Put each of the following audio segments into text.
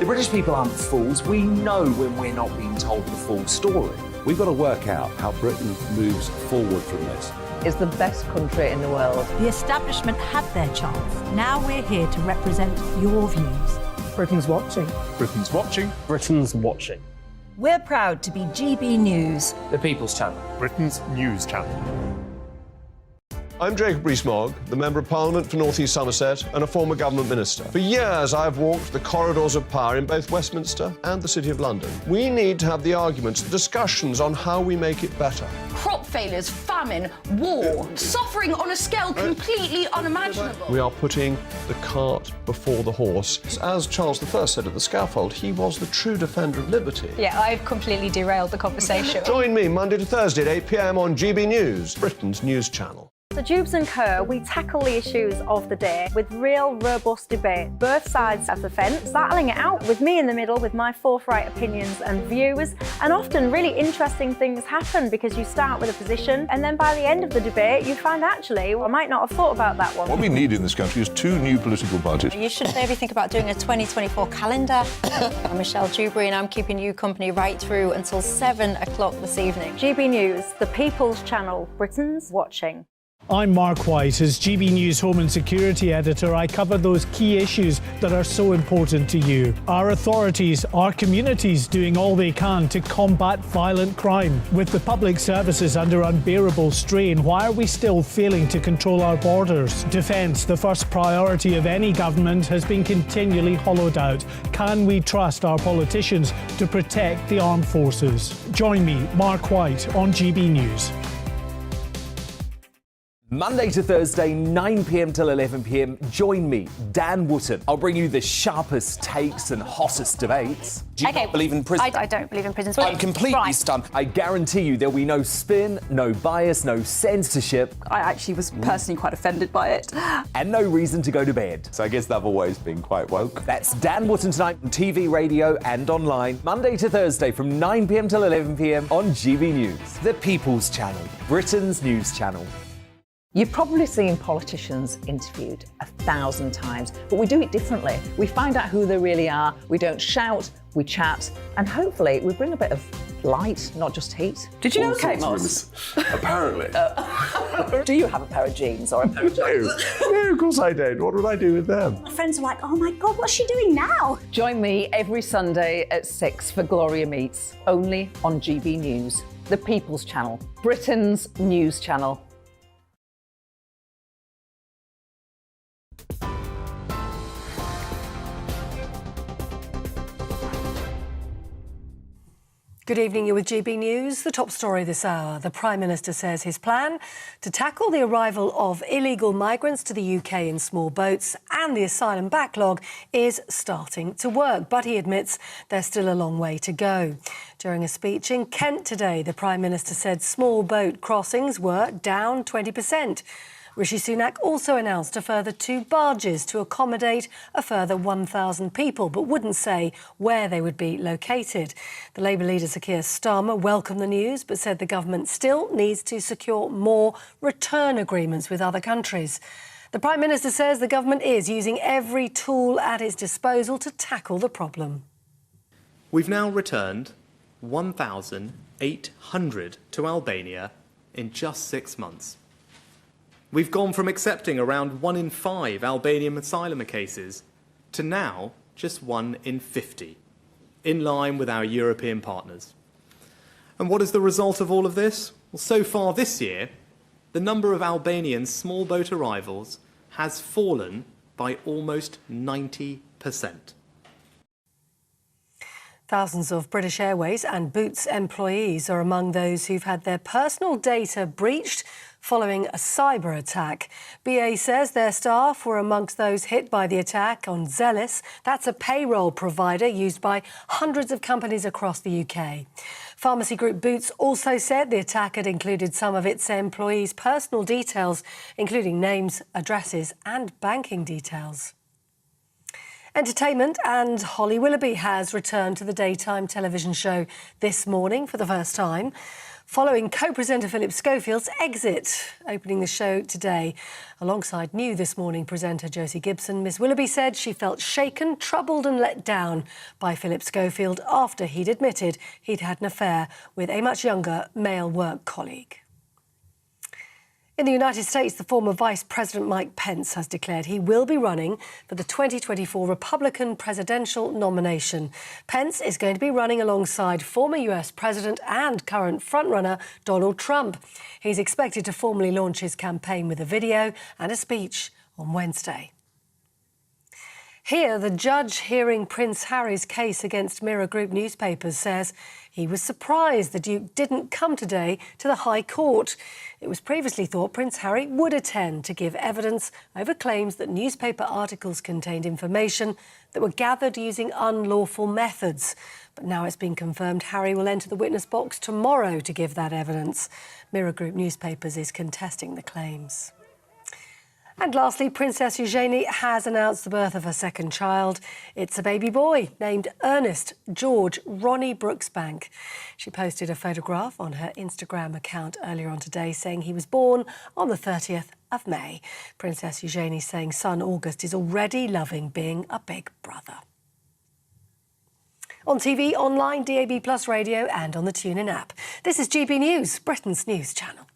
The British people aren't fools. We know when we're not being told the full story. We've got to work out how Britain moves forward from this. It's the best country in the world. The establishment had their chance. Now we're here to represent your views. Britain's watching. Britain's watching. Britain's watching. We're proud to be GB News. The People's Channel. Britain's news channel. I'm Jacob Rees-Mogg, the Member of Parliament for North East Somerset and a former government minister. For years, I've walked the corridors of power in both Westminster and the City of London. We need to have the arguments, the discussions on how we make it better. Crop failures, famine, war, suffering on a scale completely unimaginable. We are putting the cart before the horse. As Charles I said at the scaffold, he was the true defender of liberty. Yeah, I've completely derailed the conversation. Join me Monday to Thursday at 8 p.m. on GB News, Britain's news channel. The Jubes and Kerr, we tackle the issues of the day with real, robust debate. Both sides of the fence, battling it out with me in the middle with my forthright opinions and views. And often really interesting things happen because you start with a position and then by the end of the debate you find actually, well, I might not have thought about that one. What we need in this country is 2 new political parties. You should maybe think about doing a 2024 calendar. I'm Michelle Dewberry and I'm keeping you company right through until 7 o'clock this evening. GB News, the People's Channel, Britain's watching. I'm Mark White. As GB News Home and Security Editor, I cover those key issues that are so important to you. Our authorities, our communities doing all they can to combat violent crime. With the public services under unbearable strain, why are we still failing to control our borders? Defence, the first priority of any government, has been continually hollowed out. Can we trust our politicians to protect the armed forces? Join me, Mark White, on GB News. Monday to Thursday, 9 p.m. till 11 p.m. Join me, Dan Wootton. I'll bring you the sharpest takes and hottest debates. Do you not believe in prison? I don't believe in prisons. I'm completely stunned. I guarantee you there'll be no spin, no bias, no censorship. I actually was personally quite offended by it. And no reason to go to bed. So I guess they've always been quite woke. That's Dan Wootton tonight on TV, radio and online. Monday to Thursday from 9 p.m. till 11 p.m. on GB News. The People's Channel, Britain's news channel. You've probably seen politicians interviewed 1,000 times, but we do it differently. We find out who they really are, we don't shout, we chat, and hopefully we bring a bit of light, not just heat. Did you know Kate Moss? Apparently. Do you have a pair of jeans or a pair of jeans? No, of course I don't. What would I do with them? My friends are like, oh my God, what's she doing now? Join me every Sunday at 6 for Gloria Meets, only on GB News, the People's Channel, Britain's news channel. Good evening, you're with GB News. The top story this hour. The Prime Minister says his plan to tackle the arrival of illegal migrants to the UK in small boats and the asylum backlog is starting to work, but he admits there's still a long way to go. During a speech in Kent today, the Prime Minister said small boat crossings were down 20%. Rishi Sunak also announced a further 2 barges to accommodate a further 1,000 people, but wouldn't say where they would be located. The Labour leader, Sir Keir Starmer, welcomed the news, but said the government still needs to secure more return agreements with other countries. The Prime Minister says the government is using every tool at its disposal to tackle the problem. We've now returned 1,800 to Albania in just 6 months. We've gone from accepting around 1 in 5 Albanian asylum cases to now just 1 in 50, in line with our European partners. And what is the result of all of this? Well, so far this year, the number of Albanian small boat arrivals has fallen by almost 90%. Thousands of British Airways and Boots employees are among those who've had their personal data breached following a cyber attack. BA says their staff were amongst those hit by the attack on Zealous. That's a payroll provider used by hundreds of companies across the UK. Pharmacy group Boots also said the attack had included some of its employees' personal details, including names, addresses and banking details. Entertainment, and Holly Willoughby has returned to the daytime television show this morning for the first time. following co-presenter Philip Schofield's exit. Opening the show today alongside New This Morning presenter Josie Gibson, Miss Willoughby said she felt shaken, troubled and let down by Philip Schofield after he'd admitted he'd had an affair with a much younger male work colleague. In the United States, the former Vice President Mike Pence has declared he will be running for the 2024 Republican presidential nomination. Pence is going to be running alongside former US President and current frontrunner Donald Trump. He's expected to formally launch his campaign with a video and a speech on Wednesday. Here, the judge hearing Prince Harry's case against Mirror Group newspapers says he was surprised the Duke didn't come today to the High Court. It was previously thought Prince Harry would attend to give evidence over claims that newspaper articles contained information that were gathered using unlawful methods. But now it's been confirmed Harry will enter the witness box tomorrow to give that evidence. Mirror Group newspapers is contesting the claims. And lastly, Princess Eugenie has announced the birth of her second child. It's a baby boy named Ernest George Ronnie Brooksbank. She posted a photograph on her Instagram account earlier on today saying he was born on the 30th of May. Princess Eugenie saying son August is already loving being a big brother. On TV, online, DAB+ radio and on the TuneIn app. This is GB News, Britain's news channel.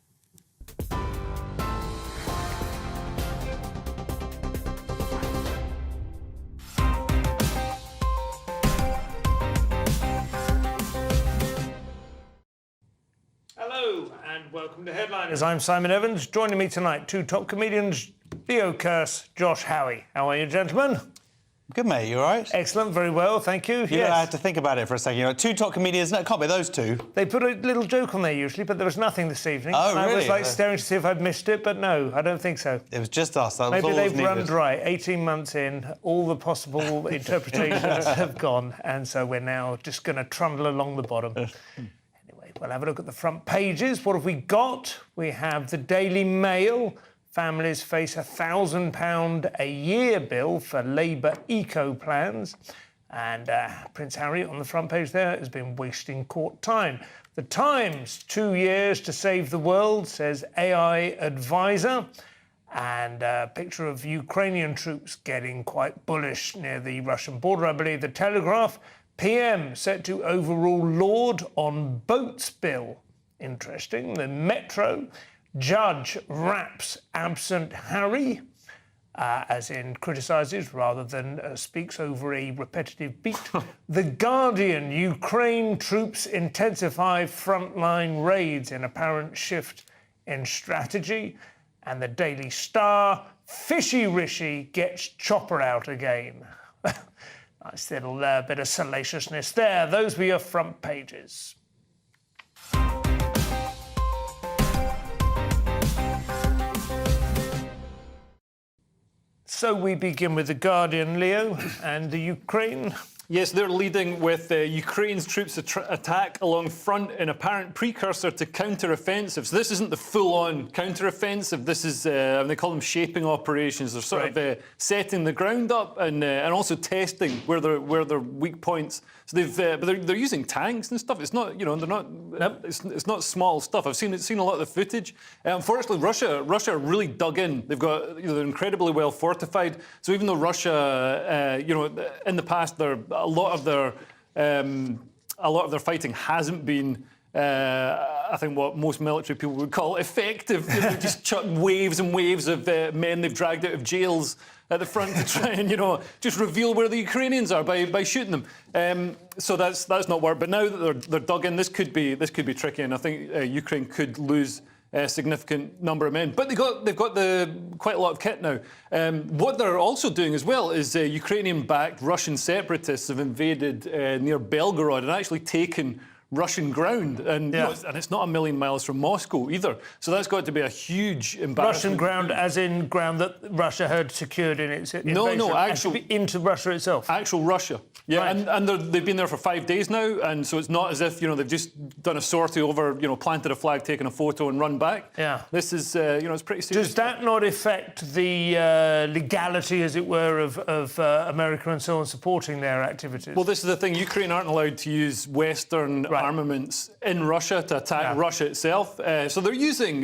Hello and welcome to Headliners. I'm Simon Evans. Joining me tonight, two top comedians, Leo Kearse, Josh Howie. How are you, gentlemen? Good, mate. You all right? Excellent. Very well. Thank you. Yes. I had to think about it for a second. You know, two top comedians. No, it can't be those two. They put a little joke on there usually, but there was nothing this evening. Oh, really? I was staring to see if I'd missed it, but no, I don't think so. It was just us. That was Maybe all they've needed. run dry. 18 months in, all the possible interpretations have gone, and so we're now just going to trundle along the bottom. Anyway, we'll have a look at the front pages. What have we got? We have the Daily Mail. Families face £1,000 a year bill for Labour eco plans. And Prince Harry on the front page there has been wasting court time. The Times, 2 years to save the world, says AI advisor. And a picture of Ukrainian troops getting quite bullish near the Russian border, I believe. The Telegraph, PM set to overrule Lord on boats bill. Interesting. The Metro, Judge raps absent Harry, as in criticises rather than speaks over a repetitive beat. The Guardian, Ukraine troops intensify frontline raids in apparent shift in strategy. And the Daily Star, Fishy Rishi gets Chopper out again. Nice little bit of salaciousness there. Those were your front pages. So we begin with The Guardian, Leo, and the Ukraine. Yes, they're leading with Ukraine's troops attack along front in apparent precursor to counter-offensive. So this isn't the full-on counter-offensive. This is, they call them shaping operations. They're sort of setting the ground up and also testing where their weak points. So but they're using tanks and stuff. It's not, they're not. It's not small stuff. I've seen a lot of the footage. Unfortunately, Russia really dug in. They're incredibly well fortified. So even though Russia, in the past, a lot of their fighting hasn't been, I think, what most military people would call effective. They just chuck waves and waves of men they've dragged out of jails at the front to try and, just reveal where the Ukrainians are by shooting them. So that's not worked. But now that they're dug in, this could be tricky, and I think Ukraine could lose a significant number of men. But they've got quite a lot of kit now. What they're also doing as well is Ukrainian-backed Russian separatists have invaded near Belgorod and actually taken Russian ground, and it's not a million miles from Moscow either. So that's got to be a huge embarrassment. Russian ground, as in ground that Russia had secured in its invasion. No, actually into Russia itself. Actual Russia. Yeah, right. and they've been there for 5 days now, and so it's not as if they've just done a sortie over, planted a flag, taken a photo, and run back. Yeah, this is it's pretty serious. Does that not affect the legality, as it were, of America and so on supporting their activities? Well, this is the thing. Ukraine aren't allowed to use Western armaments in Russia to attack Russia itself. So they're using,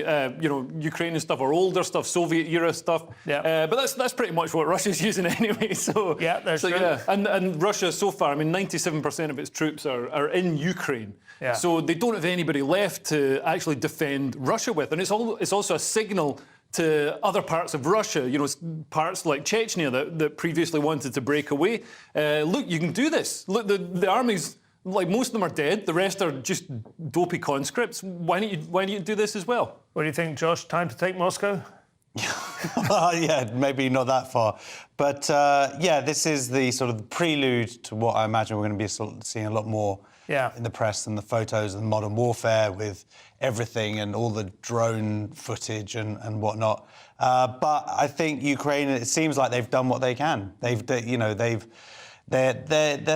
Ukrainian stuff or older stuff, Soviet-era stuff. But that's pretty much what Russia's using anyway. So that's true. Yeah. And Russia so far, 97% of its troops are in Ukraine. Yeah. So they don't have anybody left to actually defend Russia with. And it's also a signal to other parts of Russia, parts like Chechnya that previously wanted to break away. Look, you can do this. Look, the armies, like most of them are dead. The rest are just dopey conscripts. Why don't you do this as well? What do you think, Josh? Time to take Moscow? Yeah, maybe not that far. But, this is the sort of prelude to what I imagine we're going to be seeing a lot more in the press and the photos and modern warfare with everything and all the drone footage and whatnot. But I think Ukraine, it seems like they've done what they can. They're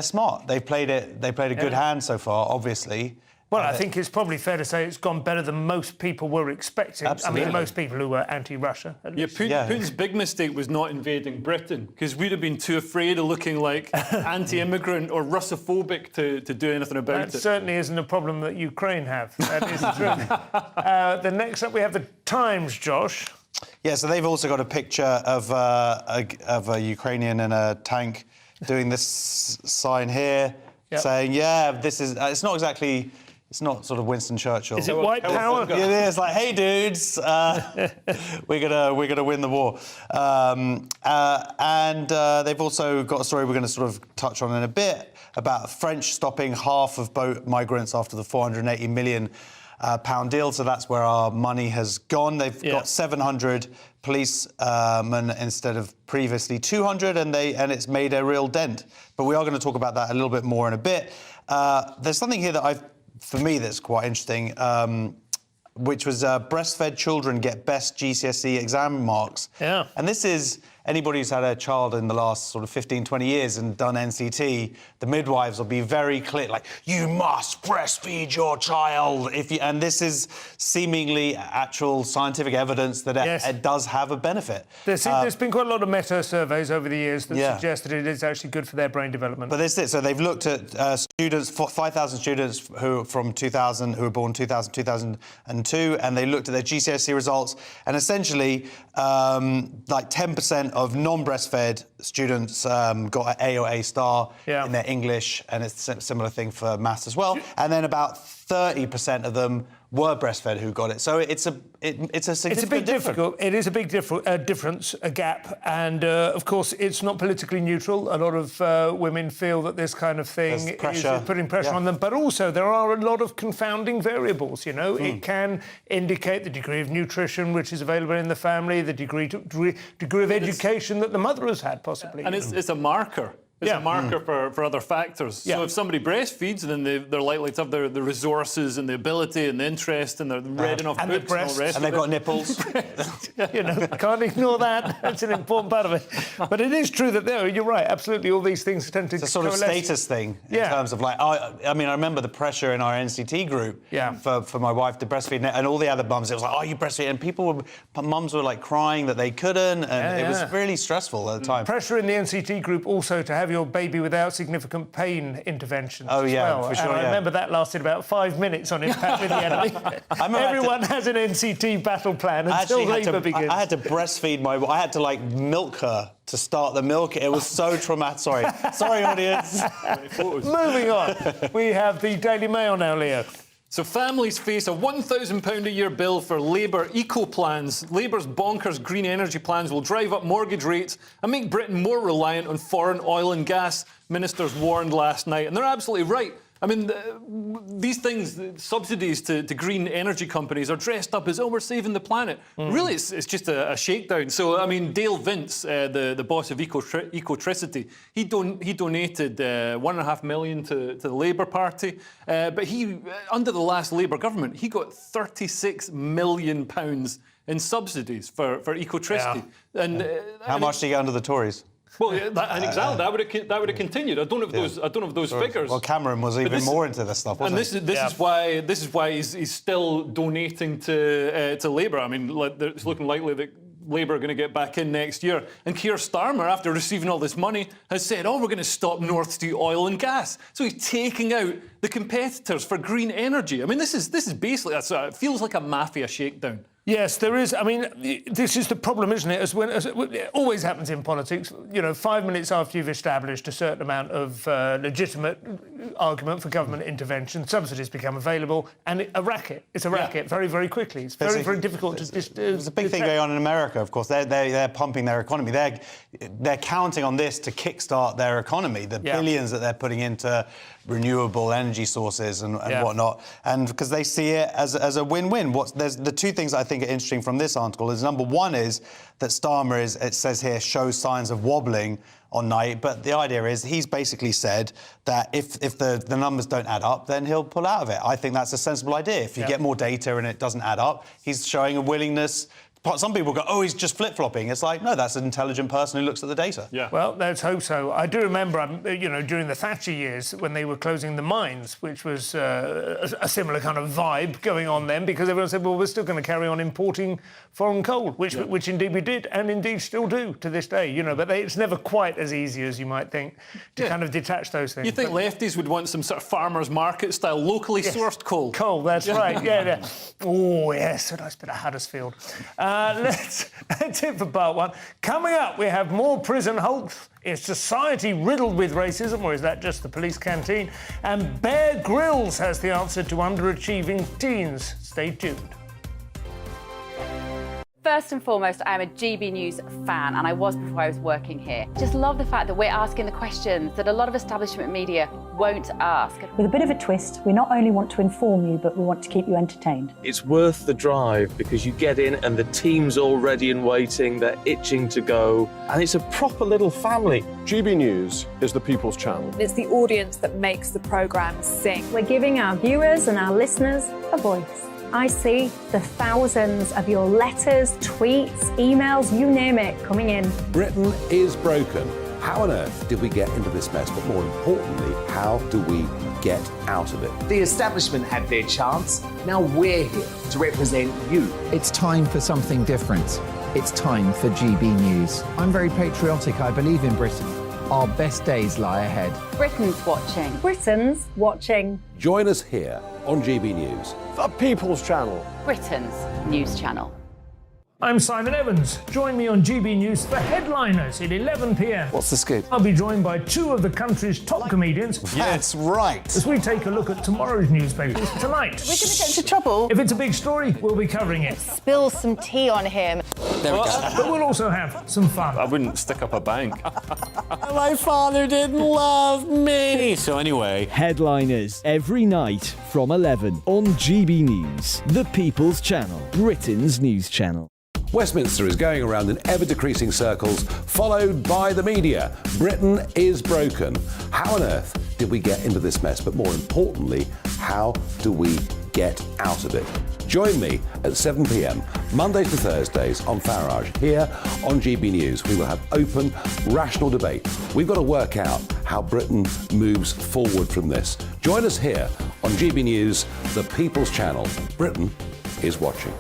smart. They played a good hand so far, obviously. Well, I think it's probably fair to say it's gone better than most people were expecting. Absolutely. I mean, most people who were anti-Russia. Putin's big mistake was not invading Britain, because we'd have been too afraid of looking like anti-immigrant or Russophobic to do anything about it. That certainly isn't a problem that Ukraine have. That is true. Then next up we have the Times, Josh. Yeah, so they've also got a picture of a Ukrainian in a tank doing this sign here, saying, this is... It's not sort of Winston Churchill. Is it white power? It is like, hey, dudes, we're gonna win the war. And they've also got a story we're going to sort of touch on in a bit about French stopping half of boat migrants after the £480 million deal. So that's where our money has gone. They've got 700 policemen instead of previously 200, and it's made a real dent. But we are going to talk about that a little bit more in a bit. There's something here that for me, that's quite interesting, which was breastfed children get best GCSE exam marks. Yeah. And this is anybody who's had a child in the last sort of 15, 20 years and done NCT, the midwives will be very clear, like, you must breastfeed your child. And this is seemingly actual scientific evidence that it does have a benefit. There's been quite a lot of meta-surveys over the years that suggest that it is actually good for their brain development. But this is it. So they've looked at 5,000 students who from 2000, who were born 2000, 2002, and they looked at their GCSE results, and essentially like 10% of non-breastfed students got an A or A star in their English, and it's a similar thing for maths as well. And then about 30% of them were breastfed who got it. So it's a significant difference. It is a big difference, a gap, and of course it's not politically neutral. A lot of women feel that this kind of thing is putting pressure on them, but also there are a lot of confounding variables. It can indicate the degree of nutrition which is available in the family, the degree of education that the mother has had, possibly. And it's a marker. It's a marker for other factors. So if somebody breastfeeds, then they're likely to have the resources and the ability and the interest, and they're read enough and books the breasts, and all the rest and they've got nipples. Can't ignore that. That's an important part of it. But it is true that you're right, absolutely, all these things tend to It's a sort of status thing in terms of like, I remember the pressure in our NCT group for my wife to breastfeed, and all the other mums, it was like, you breastfeed, and mums were like crying that they couldn't, and it was really stressful at the time. Pressure in the NCT group also to have your baby without significant pain interventions as well. For sure, and I remember that lasted about 5 minutes on Impact with the Enemy. Everyone has an NCT battle plan until labour begins. I had to breastfeed I had to like milk her to start the milk. It was so traumatic. Sorry, audience. Moving on, we have the Daily Mail now, Leo. So families face a £1,000 a year bill for Labour eco-plans. Labour's bonkers green energy plans will drive up mortgage rates and make Britain more reliant on foreign oil and gas, ministers warned last night. And they're absolutely right. I mean, these things, subsidies to green energy companies are dressed up as, we're saving the planet. Really, it's just a shakedown. So, I mean, Dale Vince, the boss of Ecotricity, he donated £1.5 million to the Labour Party. But he, under the last Labour government, he got £36 million in subsidies for Ecotricity. Yeah. And how much did he get under the Tories? Well, and exactly that would have continued. I don't have those figures. Well, Cameron was even more into this stuff, wasn't he? And this is why he's still donating to Labour. I mean, it's looking likely that Labour are going to get back in next year. And Keir Starmer, after receiving all this money, has said, oh, we're going to stop North Sea oil and gas. So he's taking out the competitors for green energy. I mean, this is basically, it feels like a mafia shakedown. Yes, there is. I mean, this is the problem, isn't it? As it always happens in politics, 5 minutes after you've established a certain amount of legitimate argument for government intervention, subsidies become available, and a racket. It's a racket very, very quickly. It's very, very difficult to... There's a big thing going on in America, of course. They're pumping their economy. They're counting on this to kickstart their economy, the billions that they're putting into renewable energy sources and whatnot, and because they see it as a win-win. There's the two things I think are interesting from this article is, number one is that Starmer it says here, shows signs of wobbling on night, but the idea is he's basically said that if the numbers don't add up, then he'll pull out of it. I think that's a sensible idea. If you get more data and it doesn't add up, he's showing a willingness. Some people go, oh, he's just flip-flopping. It's like, no, that's an intelligent person who looks at the data. Yeah. Well, let's hope so. I do remember, during the Thatcher years when they were closing the mines, which was a similar kind of vibe going on then, because everyone said, well, we're still going to carry on importing foreign coal, which indeed we did, and indeed still do to this day, but it's never quite as easy as you might think to kind of detach those things. You think lefties would want some sort of farmers market style, locally sourced coal? Coal, that's right, yeah. Oh, yes, a nice bit of Huddersfield. That's it for part one. Coming up, we have more prison hoax. Is society riddled with racism, or is that just the police canteen? And Bear Grylls has the answer to underachieving teens. Stay tuned. First and foremost, I'm a GB News fan, and I was before I was working here. Just love the fact that we're asking the questions that a lot of establishment media won't ask. With a bit of a twist, we not only want to inform you, but we want to keep you entertained. It's worth the drive because you get in and the team's all ready and waiting, they're itching to go, and it's a proper little family. GB News is the People's Channel. It's the audience that makes the programme sing. We're giving our viewers and our listeners a voice. I see the thousands of your letters, tweets, emails, you name it, coming in. Britain is broken. How on earth did we get into this mess? But more importantly, how do we get out of it? The establishment had their chance. Now we're here to represent you. It's time for something different. It's time for GB News. I'm very patriotic. I believe in Britain. Our best days lie ahead. Britain's watching. Britain's watching. Join us here on GB News. The People's Channel. Britain's news channel. I'm Simon Evans. Join me on GB News for Headliners at 11 p.m. What's the scoop? I'll be joined by two of the country's top comedians. That's right. As we take a look at tomorrow's newspapers tonight. We're going to get into trouble. If it's a big story, we'll be covering it. Spill some tea on him. There we go. But we'll also have some fun. I wouldn't stick up a bank. My father didn't love me. So anyway. Headliners every night from 11 on GB News, the People's Channel, Britain's news channel. Westminster is going around in ever-decreasing circles, followed by the media. Britain is broken. How on earth did we get into this mess? But more importantly, how do we get out of it? Join me at 7 p.m, Mondays to Thursdays on Farage, here on GB News. We will have open, rational debate. We've got to work out how Britain moves forward from this. Join us here on GB News, the People's Channel. Britain is watching.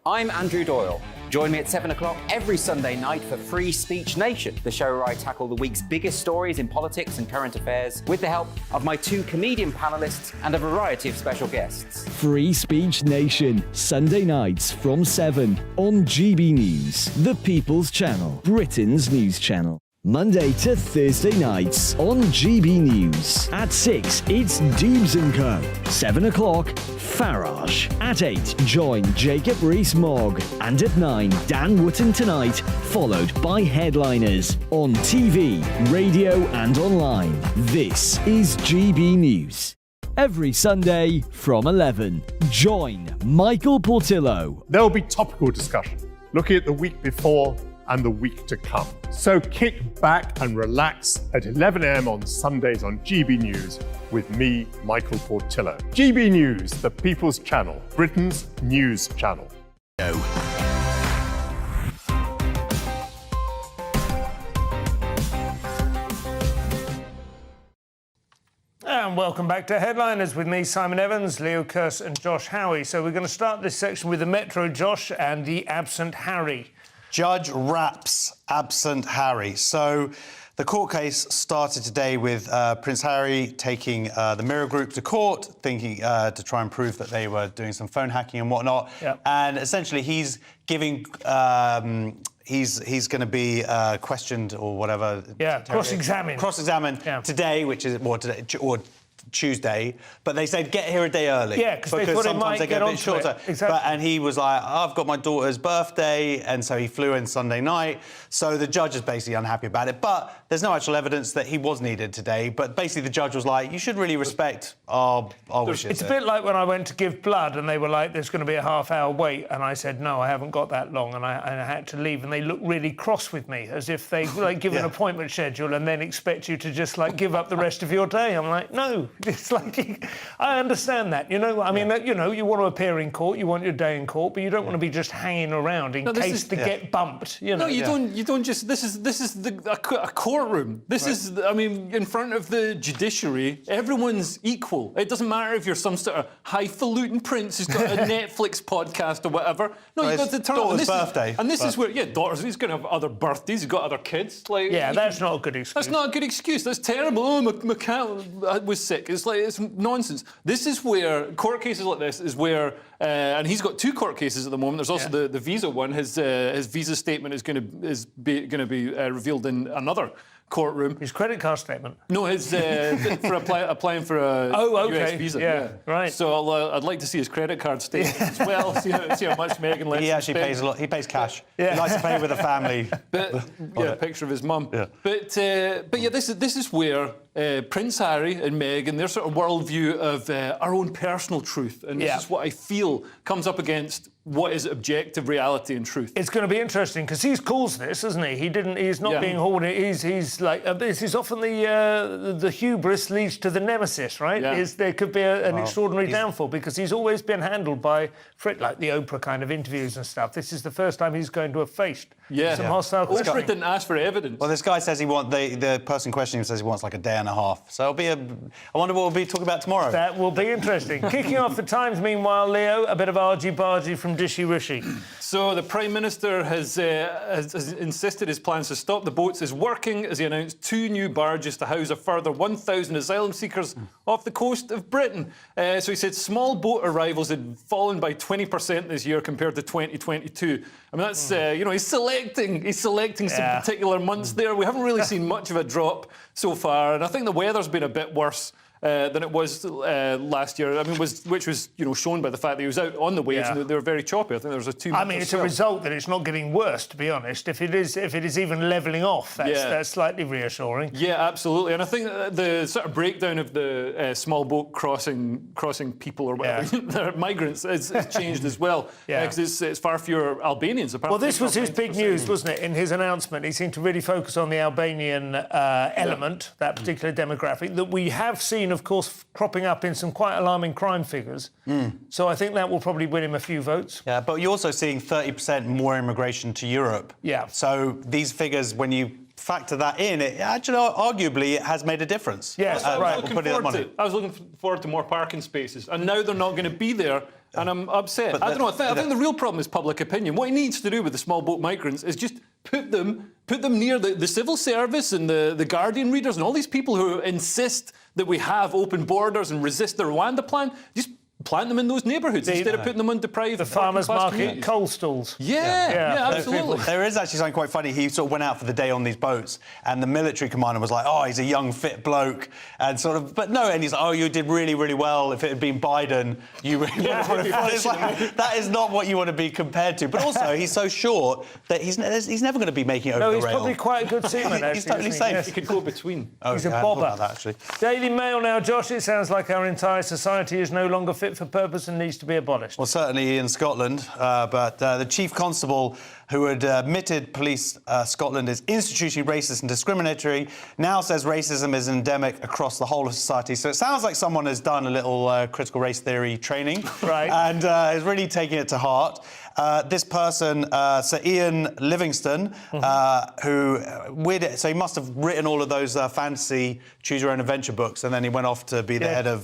I'm Andrew Doyle. Join me at 7 o'clock every Sunday night for Free Speech Nation, the show where I tackle the week's biggest stories in politics and current affairs with the help of my two comedian panellists and a variety of special guests. Free Speech Nation, Sunday nights from 7 on GB News, the People's Channel, Britain's news channel. Monday to Thursday nights on GB News. At 6, it's Deebs & Co. 7 o'clock, Farage. At 8, join Jacob Rees-Mogg. And at 9, Dan Wootton Tonight, followed by Headliners. On TV, radio and online. This is GB News. Every Sunday from 11, join Michael Portillo. There will be topical discussion, looking at the week before and the week to come. So kick back and relax at 11 a.m. on Sundays on GB News with me, Michael Portillo. GB News, the People's Channel, Britain's news channel. And welcome back to Headliners with me, Simon Evans, Leo Kearse and Josh Howie. So we're going to start this section with the Metro, Josh, and the absent Harry. Judge raps absent Harry. So the court case started today with Prince Harry taking the Mirror Group to court, thinking to try and prove that they were doing some phone hacking and whatnot. Yep. And essentially he's giving... He's going to be questioned or whatever. Yeah, cross-examined. Cross-examined today, which is or Tuesday. But they said get here a day early. Yeah, because they thought sometimes they get a bit shorter. Exactly. And he was like, I've got my daughter's birthday, and so he flew in Sunday night. So the judge is basically unhappy about it. But there's no actual evidence that he was needed today. But basically the judge was like, you should really respect our wishes. It's a bit like when I went to give blood and they were like, there's going to be a half-hour wait. And I said, no, I haven't got that long. And I had to leave. And they looked really cross with me, as if they give an appointment schedule and then expect you to just, give up the rest of your day. I'm like, no. It's like, I understand that, you know. I mean, you want to appear in court, you want your day in court, but you don't want to be just hanging around in case they get bumped, you know. No, you don't just... This is a courtroom. This is, I mean, in front of the judiciary, everyone's equal. It doesn't matter if you're some sort of highfalutin prince who's got a Netflix podcast or whatever. No, you've got to turn up. This is where, daughters, he's going to have other birthdays, he's got other kids. That's not a good excuse. That's not a good excuse. That's terrible. Oh, my cat was sick. It's nonsense. This is where, court cases like this is where, and he's got 2 court cases at the moment. There's also the visa one. His visa statement is going to be revealed in another courtroom. His credit card statement? No, his for applying for a US visa. Yeah, right. So I'd like to see his credit card statement as well. See how much Meghan lets. He actually pays a lot. He pays cash. Yeah. He likes to pay with the family. A picture of his mum. Yeah. But yeah, this is where Prince Harry and Meghan, their sort of worldview of our own personal truth, and this is what I feel comes up against what is objective reality and truth. It's going to be interesting because he's calls this, isn't he? He's not being hauled. He's like this is often the hubris leads to the nemesis, right? Yeah. There could be an extraordinary downfall because he's always been handled by like the Oprah kind of interviews and stuff. This is the first time he's going to have faced some hostile questioning. Oprah didn't ask for evidence. Well, this guy says the person questioning him says he wants like a day and a half. So I wonder what we'll be talking about tomorrow. That will be interesting. Kicking off the Times, meanwhile, Leo, a bit of argy-bargy from Dishy Rishi. So the Prime Minister has insisted his plans to stop the boats is working as he announced 2 new barges to house a further 1,000 asylum seekers off the coast of Britain. So he said small boat arrivals had fallen by 20% this year compared to 2022. I mean, that's, he's selecting some particular months there. We haven't really seen much of a drop so far, and I think the weather's been a bit worse than it was last year. I mean, which was shown by the fact that he was out on the waves and they were very choppy. I think there was a 2 months. I mean, it's a result that it's not getting worse, to be honest. If it is even levelling off, that's slightly reassuring. Yeah, absolutely. And I think the sort of breakdown of the small boat crossing people or whatever, they're migrants, has changed as well. Because it's far fewer Albanians. Apparently. Well, this was his big news, wasn't it? In his announcement, he seemed to really focus on the Albanian element, that particular demographic that we have seen, of course, cropping up in some quite alarming crime figures. So I think that will probably win him a few votes. Yeah, but you're also seeing 30% more immigration to Europe. Yeah. So these figures, when you factor that in, it actually, arguably, it has made a difference. Yes, I was looking forward to more parking spaces, and now they're not going to be there. And I'm upset. I don't know. I think the real problem is public opinion. What he needs to do with the small boat migrants is just put them near the civil service and the Guardian readers and all these people who insist that we have open borders and resist the Rwanda plan. Just plant them in those neighbourhoods instead of putting them on deprived. The farmers' market, coal stalls. Yeah, absolutely. There is actually something quite funny. He sort of went out for the day on these boats, and the military commander was like, "Oh, he's a young, fit bloke," and sort of, but no, and he's like, "Oh, you did really, really well. If it had been Biden, you really would have." It's like, that is not what you want to be compared to. But also, he's so short that he's never going to be making it over the rail. No, he's probably quite a good seaman. Actually, he's totally safe. Yes. He could go between. He's a bobber. About that, actually. Daily Mail now, Josh. It sounds like our entire society is no longer fit for purpose and needs to be abolished. Well, certainly in Scotland, but the Chief Constable who had admitted Police Scotland is institutionally racist and discriminatory, now says racism is endemic across the whole of society. So it sounds like someone has done a little critical race theory training, right, and is really taking it to heart. This person, Sir Ian Livingstone, so he must have written all of those fantasy choose your own adventure books, and then he went off to be the head of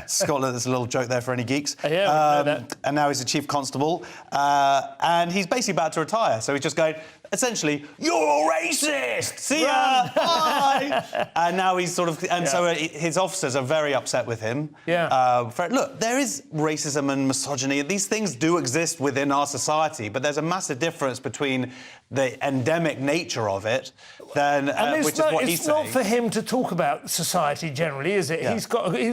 Scotland. There's a little joke there for any geeks. And now he's a chief constable, and he's basically about to retire. So he's just going, essentially, you're all racist. See ya. Bye. And now he's sort of, and so his officers are very upset with him. Look, there is racism and misogyny. These things do exist within our society, but there's a massive difference between the endemic nature of it, than which is what he's saying. It's not for him to talk about society generally, is it?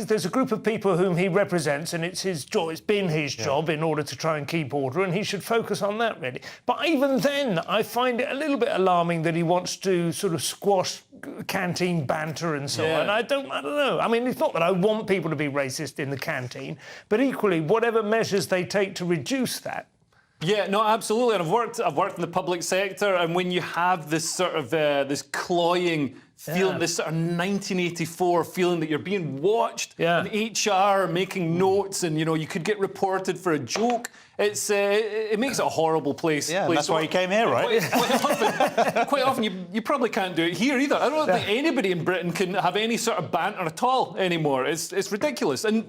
There's a group of people whom he represents, and it's his job. It's been his job in order to try and keep order, and he should focus on that, really. But even then, I find it a little bit alarming that he wants to sort of squash canteen banter and so on. I don't know. I mean, it's not that I want people to be racist in the canteen, but equally, whatever measures they take to reduce that. Yeah, no, absolutely. And I've worked in the public sector, and when you have this sort of this cloying feeling, this sort of 1984 feeling that you're being watched, and HR making notes, and you could get reported for a joke. It makes it a horrible place. Yeah, that's why you came here, right? Quite often, you probably can't do it here either. I don't think anybody in Britain can have any sort of banter at all anymore. It's ridiculous. And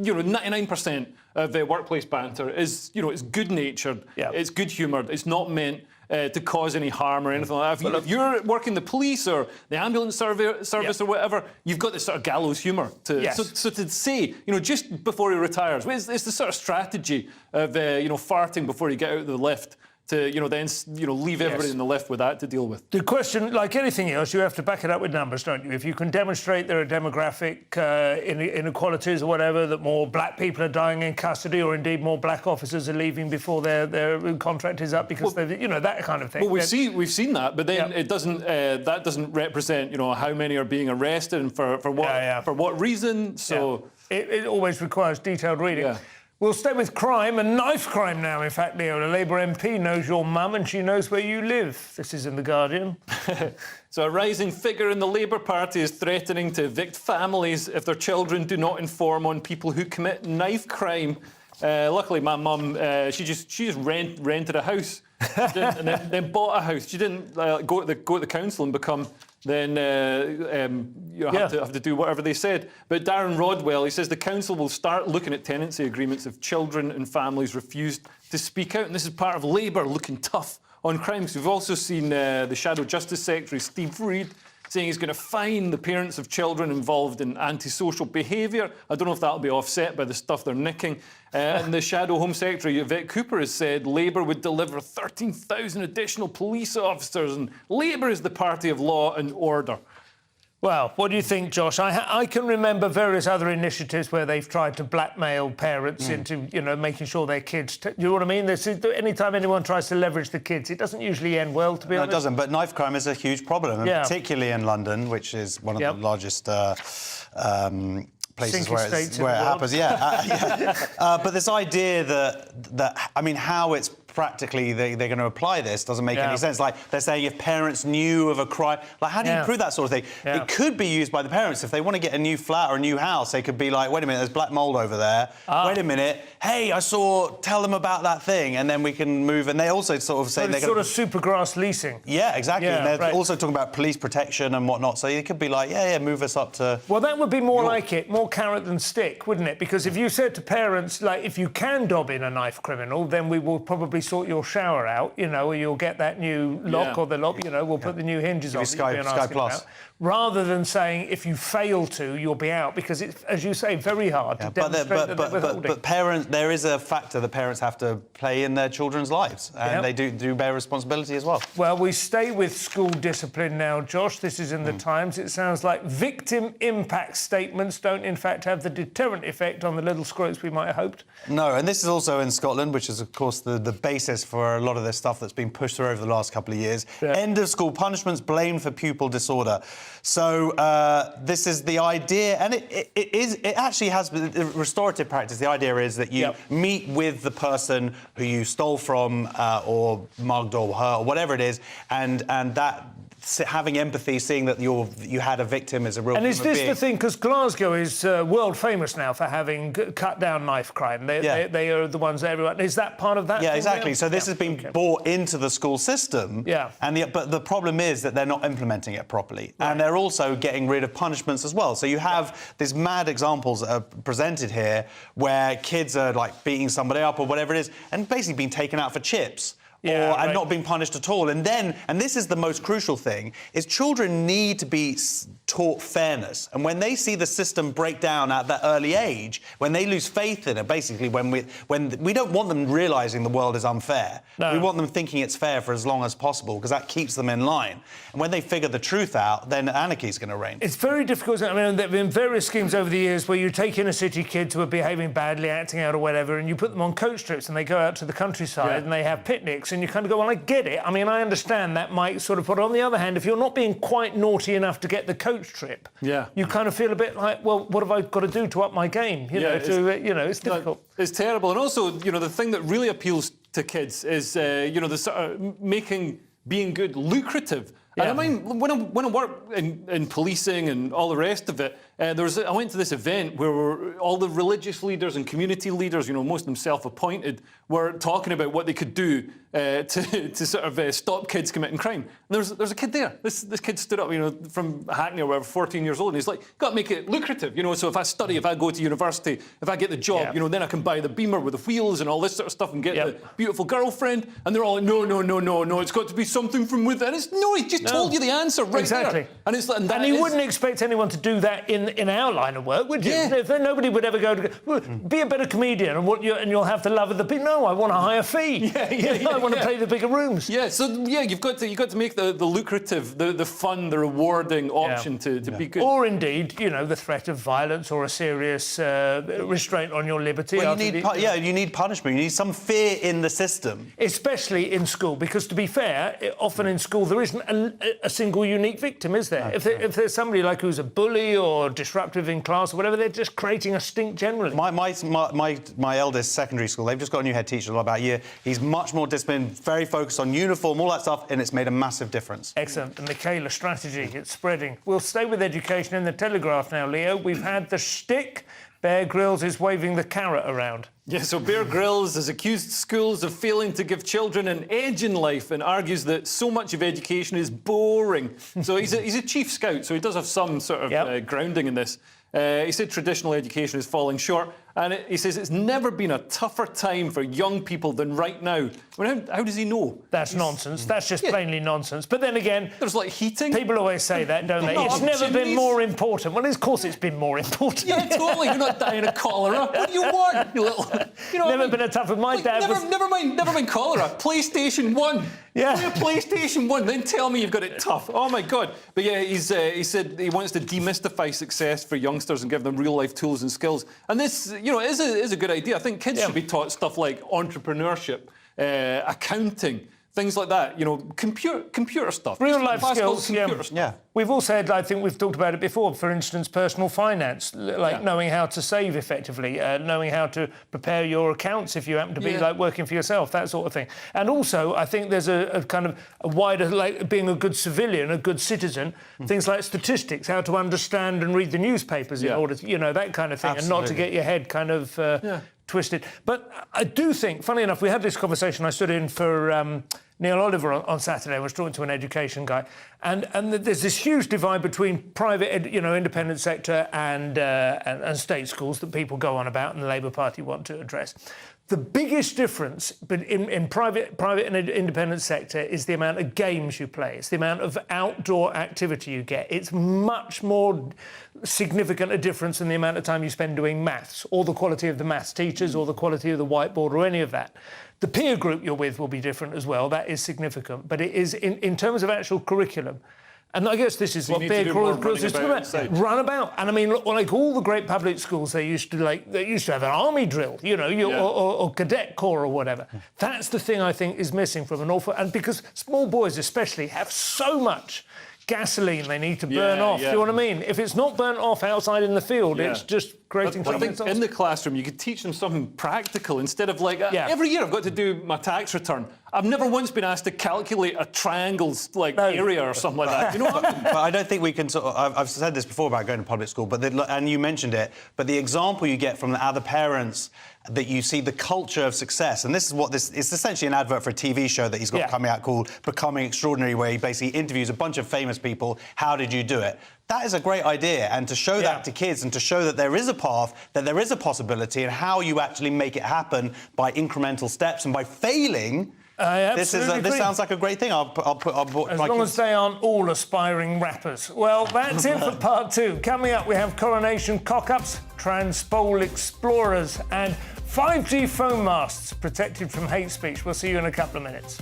99% of workplace banter is it's good-natured, it's good-humoured, it's not meant to cause any harm or anything like that. If you're working the police or the ambulance service or whatever, you've got this sort of gallows humour. So to say, just before he retires, it's the sort of strategy of, farting before you get out of the lift to, then, leave everybody in the lift with that to deal with. The question, like anything else, you have to back it up with numbers, don't you? If you can demonstrate there are demographic inequalities or whatever, that more black people are dying in custody, or indeed more black officers are leaving before their contract is up because that kind of thing. Well, we've seen that, but then it doesn't. That doesn't represent, how many are being arrested and for what reason. So it always requires detailed reading. Yeah. We'll stay with crime, and knife crime now, in fact, Leo. A Labour MP knows your mum and she knows where you live. This is in The Guardian. So a rising figure in the Labour Party is threatening to evict families if their children do not inform on people who commit knife crime. Luckily, my mum, she just rented a house and then bought a house. She didn't go to the council and become... then have to do whatever they said. But Darren Rodwell, he says the council will start looking at tenancy agreements if children and families refuse to speak out. And this is part of Labour looking tough on crime. We've also seen the Shadow Justice Secretary, Steve Reid, saying he's going to fine the parents of children involved in antisocial behaviour. I don't know if that'll be offset by the stuff they're nicking. And the Shadow Home Secretary, Yvette Cooper, has said Labour would deliver 13,000 additional police officers, and Labour is the party of law and order. Well, what do you think, Josh? I can remember various other initiatives where they've tried to blackmail parents into, making sure their kids... you know what I mean? Anytime anyone tries to leverage the kids, it doesn't usually end well, to be honest. No, it doesn't, but knife crime is a huge problem, and particularly in London, which is one of the largest... places where it happens, but this idea that how it's practically they're going to apply this doesn't make any sense. Like, they're saying if parents knew of a crime, like, how do you prove that sort of thing? It could be used by the parents if they want to get a new flat or a new house. They could be like, wait a minute, there's black mold over there. Wait a minute, hey, tell them about that thing, and then we can move. And they also sort of say they're sort of supergrass leasing. Yeah, exactly. And they're also talking about police protection and whatnot. So it could be like, move us up to. Well, that would be more like it, more carrot than stick, wouldn't it? Because if you said to parents, like, if you can dob in a knife criminal, then we will probably sort your shower out, or you'll get that new lock or the lock, we'll put the new hinges on. Sky Plus. Rather than saying if you fail to, you'll be out, because it's, as you say, very hard to demonstrate but parents, there is a factor that parents have to play in their children's lives, and they do bear responsibility as well. Well, we stay with school discipline now, Josh. This is in the Times. It sounds like victim impact statements don't, in fact, have the deterrent effect on the little scroats we might have hoped. No, and this is also in Scotland, which is, of course, the basis for a lot of this stuff that's been pushed through over the last couple of years. End of school punishments blamed for pupil disorder. So this is the idea, and it actually has restorative practice. The idea is that you meet with the person who you stole from or mugged or hurt or whatever it is, and that having empathy, seeing that you had a victim is a real. And is this the thing? Because Glasgow is world famous now for having cut down knife crime. They are the ones that everyone. Is that part of that? Yeah, thing exactly. now? So this has been brought into the school system. Yeah. But the problem is that they're not implementing it properly, and they're also getting rid of punishments as well. So you have these mad examples that are presented here where kids are like beating somebody up or whatever it is, and basically being taken out for chips. And not being punished at all. And this is the most crucial thing, is children need to be taught fairness. And when they see the system break down at that early age, when they lose faith in it, basically when we don't want them realising the world is unfair. No. We want them thinking it's fair for as long as possible, because that keeps them in line. And when they figure the truth out, then anarchy is going to reign. It's very difficult. I mean, there have been various schemes over the years where you take inner city kids who are behaving badly, acting out or whatever, and you put them on coach trips and they go out to the countryside and they have picnics. And you kind of go, well, I get it. I mean, I understand that might sort of... But on the other hand, if you're not being quite naughty enough to get the coach trip, you kind of feel a bit like, well, what have I got to do to up my game? It's difficult. It's terrible. And also, the thing that really appeals to kids is, the sort of making being good lucrative. And I mean, when I work in policing and all the rest of it, I went to this event where all the religious leaders and community leaders, most of them self-appointed, were talking about what they could do to sort of stop kids committing crime. And there's a kid there. This kid stood up, from Hackney or whatever, 14 years old, and he's like, got to make it lucrative, so if I study, if I go to university, if I get the job, then I can buy the Beamer with the wheels and all this sort of stuff and get the beautiful girlfriend. And they're all like, no, it's got to be something from within. He just told you the answer right there. And it's like, and he wouldn't expect anyone to do that in our line of work, would you? If nobody would ever go to be a better comedian and you'll have the love of the people. No, I want a higher fee. I want to play the bigger rooms. You've got to make the lucrative, the fun, the rewarding option to be good. Or indeed, the threat of violence or a serious restraint on your liberty. Well, you need punishment. You need some fear in the system, especially in school, because to be fair, often in school there isn't a single unique victim, is there? If there's somebody like who's a bully or disruptive in class or whatever, they're just creating a stink generally. My eldest secondary school, they've just got a new head teacher about a year. He's much more disciplined, very focused on uniform, all that stuff, and it's made a massive difference. Excellent. The Michaela strategy, it's spreading. We'll stay with education in the Telegraph now, Leo. We've had the shtick. Bear Grylls is waving the carrot around. So Bear Grylls has accused schools of failing to give children an edge in life and argues that so much of education is boring. So he's a chief scout, so he does have some sort of grounding in this. He said traditional education is falling short, and he says it's never been a tougher time for young people than right now. I mean, how does he know? That's nonsense. That's just plainly nonsense. But then again... There's like heating. People always say that, don't they? It's never been more important. Well, of course it's been more important. Yeah, totally. You're not dying of cholera. What do you want, you little... Never been a tougher... My dad was... Never mind cholera. PlayStation 1. Yeah. Play a PlayStation 1, then tell me you've got it tough. Oh, my God. But yeah, he said he wants to demystify success for youngsters and give them real-life tools and skills. And this, is a good idea. I think kids should be taught stuff like entrepreneurship, accounting, things like that, computer stuff. Real-life skills, stuff. We've all said, I think we've talked about it before, for instance, personal finance, knowing how to save effectively, knowing how to prepare your accounts if you happen to be working for yourself, that sort of thing. And also, I think there's a kind of a wider, being a good civilian, a good citizen, things like statistics, how to understand and read the newspapers in order to, that kind of thing, and not to get your head kind of... twisted. But I do think, funny enough, we had this conversation I stood in for Neil Oliver on Saturday. I was talking to an education guy, and there's this huge divide between private, independent sector and state schools that people go on about, and the Labour Party want to address. The biggest difference in private and independent sector is the amount of games you play. It's the amount of outdoor activity you get. It's much more significant a difference in the amount of time you spend doing maths, or the quality of the maths teachers, or the quality of the whiteboard, or any of that. The peer group you're with will be different as well. That is significant. But it is, in terms of actual curriculum, And I guess this is So you what need to Bear do more Grylls is running about. about inside. Run about. And I mean, look, like all the great public schools, they used to have an army drill, you know, or cadet corps or whatever. That's the thing I think is missing from an awful... And because small boys especially have so much gasoline they need to burn off. Do you know what I mean? If it's not burnt off outside in the field, it's just creating I think in the classroom you could teach them something practical instead of like every year I've got to do my tax return. I've never once been asked to calculate a triangle's area or something like that. You know what I mean? But I don't think we can sort of... I've said this before about going to public school, but and you mentioned it, but the example you get from the other parents that you see the culture of success, and this is what this... It's essentially an advert for a TV show that he's got coming out called Becoming Extraordinary, where he basically interviews a bunch of famous people. How did you do it? That is a great idea, and to show that to kids and to show that there is a path, that there is a possibility, and how you actually make it happen by incremental steps and by failing... This sounds like a great thing. I'll put as long as they aren't all aspiring rappers. Well, that's it for part 2. Coming up, we have coronation cock-ups, transpole explorers, and 5G phone masts protected from hate speech. We'll see you in a couple of minutes.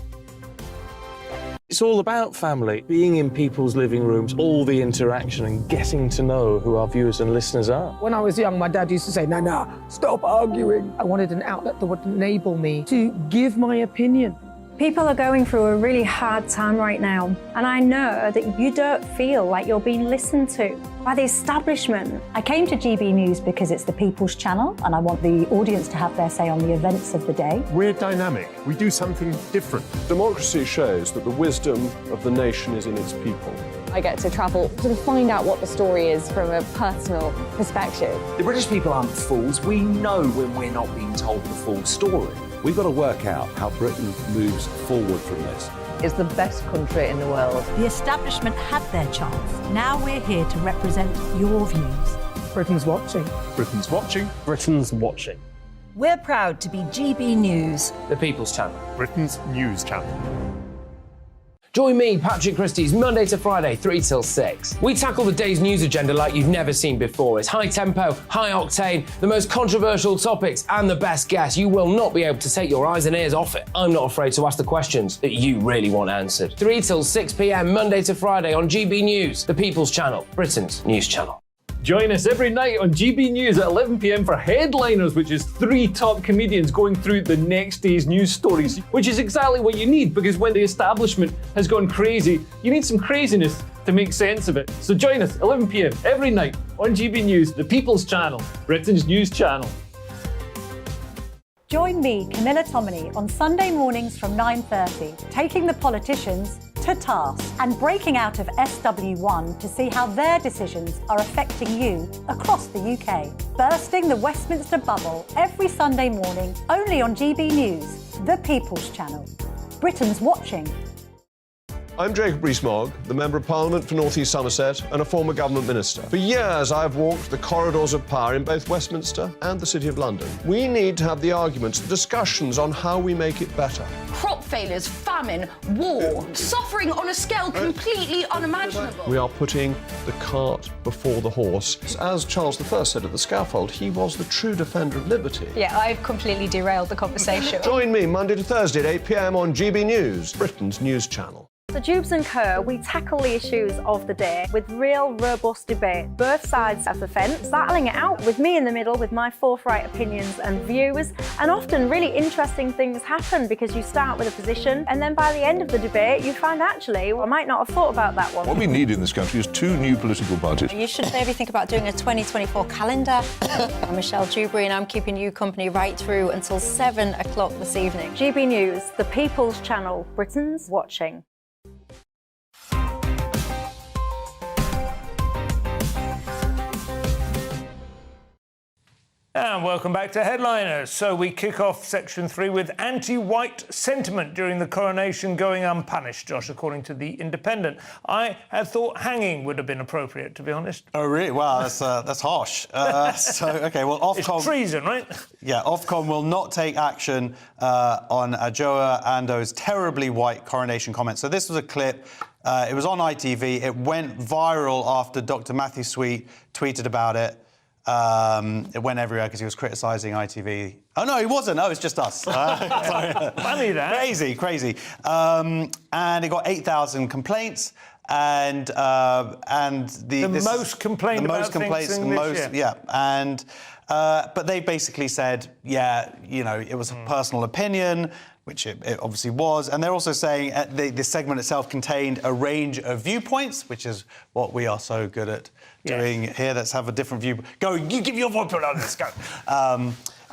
It's all about family, being in people's living rooms, all the interaction and getting to know who our viewers and listeners are. When I was young, my dad used to say, no, stop arguing. I wanted an outlet that would enable me to give my opinion. People are going through a really hard time right now, and I know that you don't feel like you're being listened to by the establishment. I came to GB News because it's the People's Channel, and I want the audience to have their say on the events of the day. We're dynamic. We do something different. Democracy shows that the wisdom of the nation is in its people. I get to travel to find out what the story is from a personal perspective. The British people aren't fools. We know when we're not being told the full story. We've got to work out how Britain moves forward from this. It's the best country in the world. The establishment had their chance. Now we're here to represent your views. Britain's watching. Britain's watching. Britain's watching. We're proud to be GB News. The People's Channel. Britain's news channel. Join me, Patrick Christie's, Monday to Friday, 3 till 6. We tackle the day's news agenda like you've never seen before. It's high tempo, high octane, the most controversial topics, and the best guests. You will not be able to take your eyes and ears off it. I'm not afraid to ask the questions that you really want answered. 3 till 6 p.m, Monday to Friday on GB News, the People's Channel, Britain's news channel. Join us every night on GB News at 11 p.m. for Headliners, which is 3 top comedians going through the next day's news stories, which is exactly what you need, because when the establishment has gone crazy, you need some craziness to make sense of it. So join us 11 p.m. every night on GB News, the People's Channel, Britain's news channel. Join me, Camilla Tominey, on Sunday mornings from 9:30, taking the politicians to task and breaking out of SW1 to see how their decisions are affecting you across the UK. Bursting the Westminster bubble every Sunday morning, only on GB News, the People's Channel. Britain's watching. I'm Jacob Rees-Mogg, the Member of Parliament for North East Somerset and a former government minister. For years, I've walked the corridors of power in both Westminster and the City of London. We need to have the arguments, the discussions on how we make it better. Crop failures, famine, war, suffering on a scale completely unimaginable. We are putting the cart before the horse. As Charles I said at the scaffold, he was the true defender of liberty. Yeah, I've completely derailed the conversation. Join me Monday to Thursday at 8 p.m. on GB News, Britain's news channel. The Jubes and Co, we tackle the issues of the day with real, robust debate, both sides of the fence, battling it out with me in the middle with my forthright opinions and views. And often really interesting things happen because you start with a position and then by the end of the debate you find actually, well, I might not have thought about that one. What we need in this country is 2 new political parties. You should maybe think about doing a 2024 calendar. I'm Michelle Dewberry and I'm keeping you company right through until 7 o'clock this evening. GB News, the People's Channel, Britain's watching. And welcome back to Headliners. So we kick off Section 3 with anti-white sentiment during the coronation going unpunished, Josh, according to The Independent. I had thought hanging would have been appropriate, to be honest. Oh, really? Wow, that's harsh. OK, well, Ofcom... It's treason, right? Yeah, Ofcom will not take action on Adjoa Ando's terribly white coronation comments. So this was a clip. It was on ITV. It went viral after Dr. Matthew Sweet tweeted about it. It went everywhere because he was criticising ITV. Oh, no, he wasn't. No, it's just us. Sorry. Funny that. Crazy. And it got 8,000 complaints. and the most complained about things in this year. Yeah, and but they basically said, yeah, you know, it was a personal opinion, which it obviously was, and they're also saying the segment itself contained a range of viewpoints, which is what we are so good at doing here. Let's have a different view. Go, you give your viewpoint on this. Go.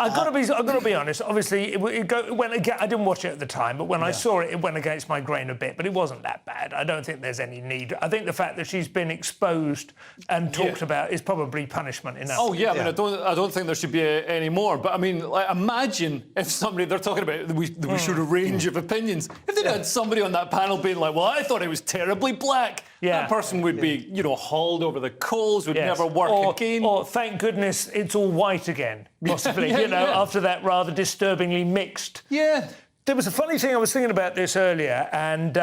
I've got to be honest. Obviously, it went against, I didn't watch it at the time, but when I saw it, it went against my grain a bit. But it wasn't that bad. I don't think there's any need. I think the fact that she's been exposed and talked about is probably punishment enough. Oh yeah, I mean, I don't think there should be any more. But I mean, like, imagine if somebody they're talking about we showed a range of opinions. If they had somebody on that panel being like, "Well, I thought it was terribly black," that person would be, you know, hauled over the coals, would never work again. Or thank goodness it's all white again, possibly. You know, after that rather disturbingly mixed. Yeah. There was a funny thing, I was thinking about this earlier, and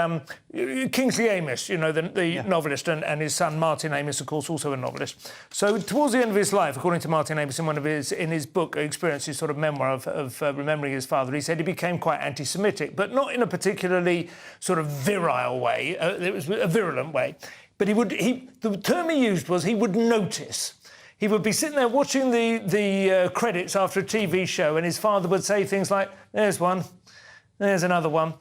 Kingsley Amis, you know, the novelist, and his son Martin Amis, of course, also a novelist. So towards the end of his life, according to Martin Amis, in his book, Experience, his sort of memoir of remembering his father, he said he became quite anti-Semitic, but not in a particularly sort of virile way. It was a virulent way. But the term he used was he would notice. He would be sitting there watching the credits after a TV show, and his father would say things like, "There's one. There's another one."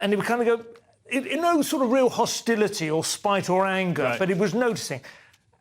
And he would kind of go, in no sort of real hostility or spite or anger, but he was noticing.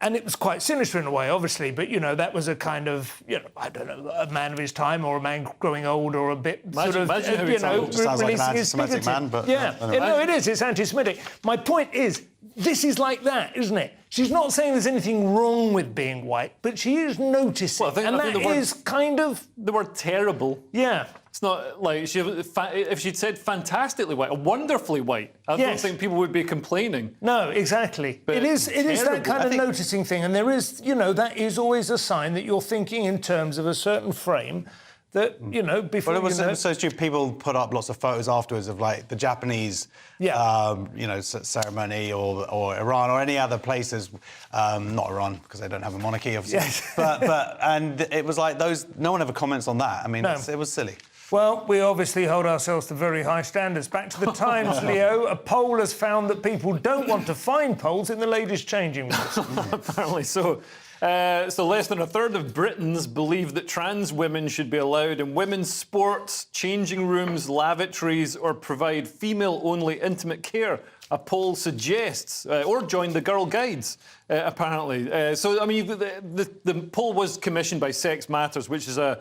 And it was quite sinister in a way, obviously, but, you know, that was a kind of, you know, I don't know, a man of his time or a man growing old or a bit imagine you know, sounds like an releasing his anti-Semitic bigotry. man, but... Yeah, no, it is, it's anti-Semitic. My point is, this is like that, isn't it? She's not saying there's anything wrong with being white, but she is noticing, I think that is kind of... The word terrible. Yeah. It's not like if she'd said fantastically white, or wonderfully white, I don't think people would be complaining. No, exactly. But it is that kind of think... noticing thing, and there is, you know, that is always a sign that you're thinking in terms of a certain frame. That, you know, before Well, it was so stupid. People put up lots of photos afterwards of, like, the Japanese, you know, ceremony or Iran or any other places. Not Iran, because they don't have a monarchy, obviously. Yes. and it was like those... No one ever comments on that. I mean, it was silly. Well, we obviously hold ourselves to very high standards. Back to the Times, Leo. A poll has found that people don't want to find polls in the ladies' changing rooms. Apparently so. So less than a third of Britons believe that trans women should be allowed in women's sports, changing rooms, lavatories, or provide female-only intimate care, a poll suggests, or join the Girl Guides, apparently. So, I mean, the poll was commissioned by Sex Matters, which is a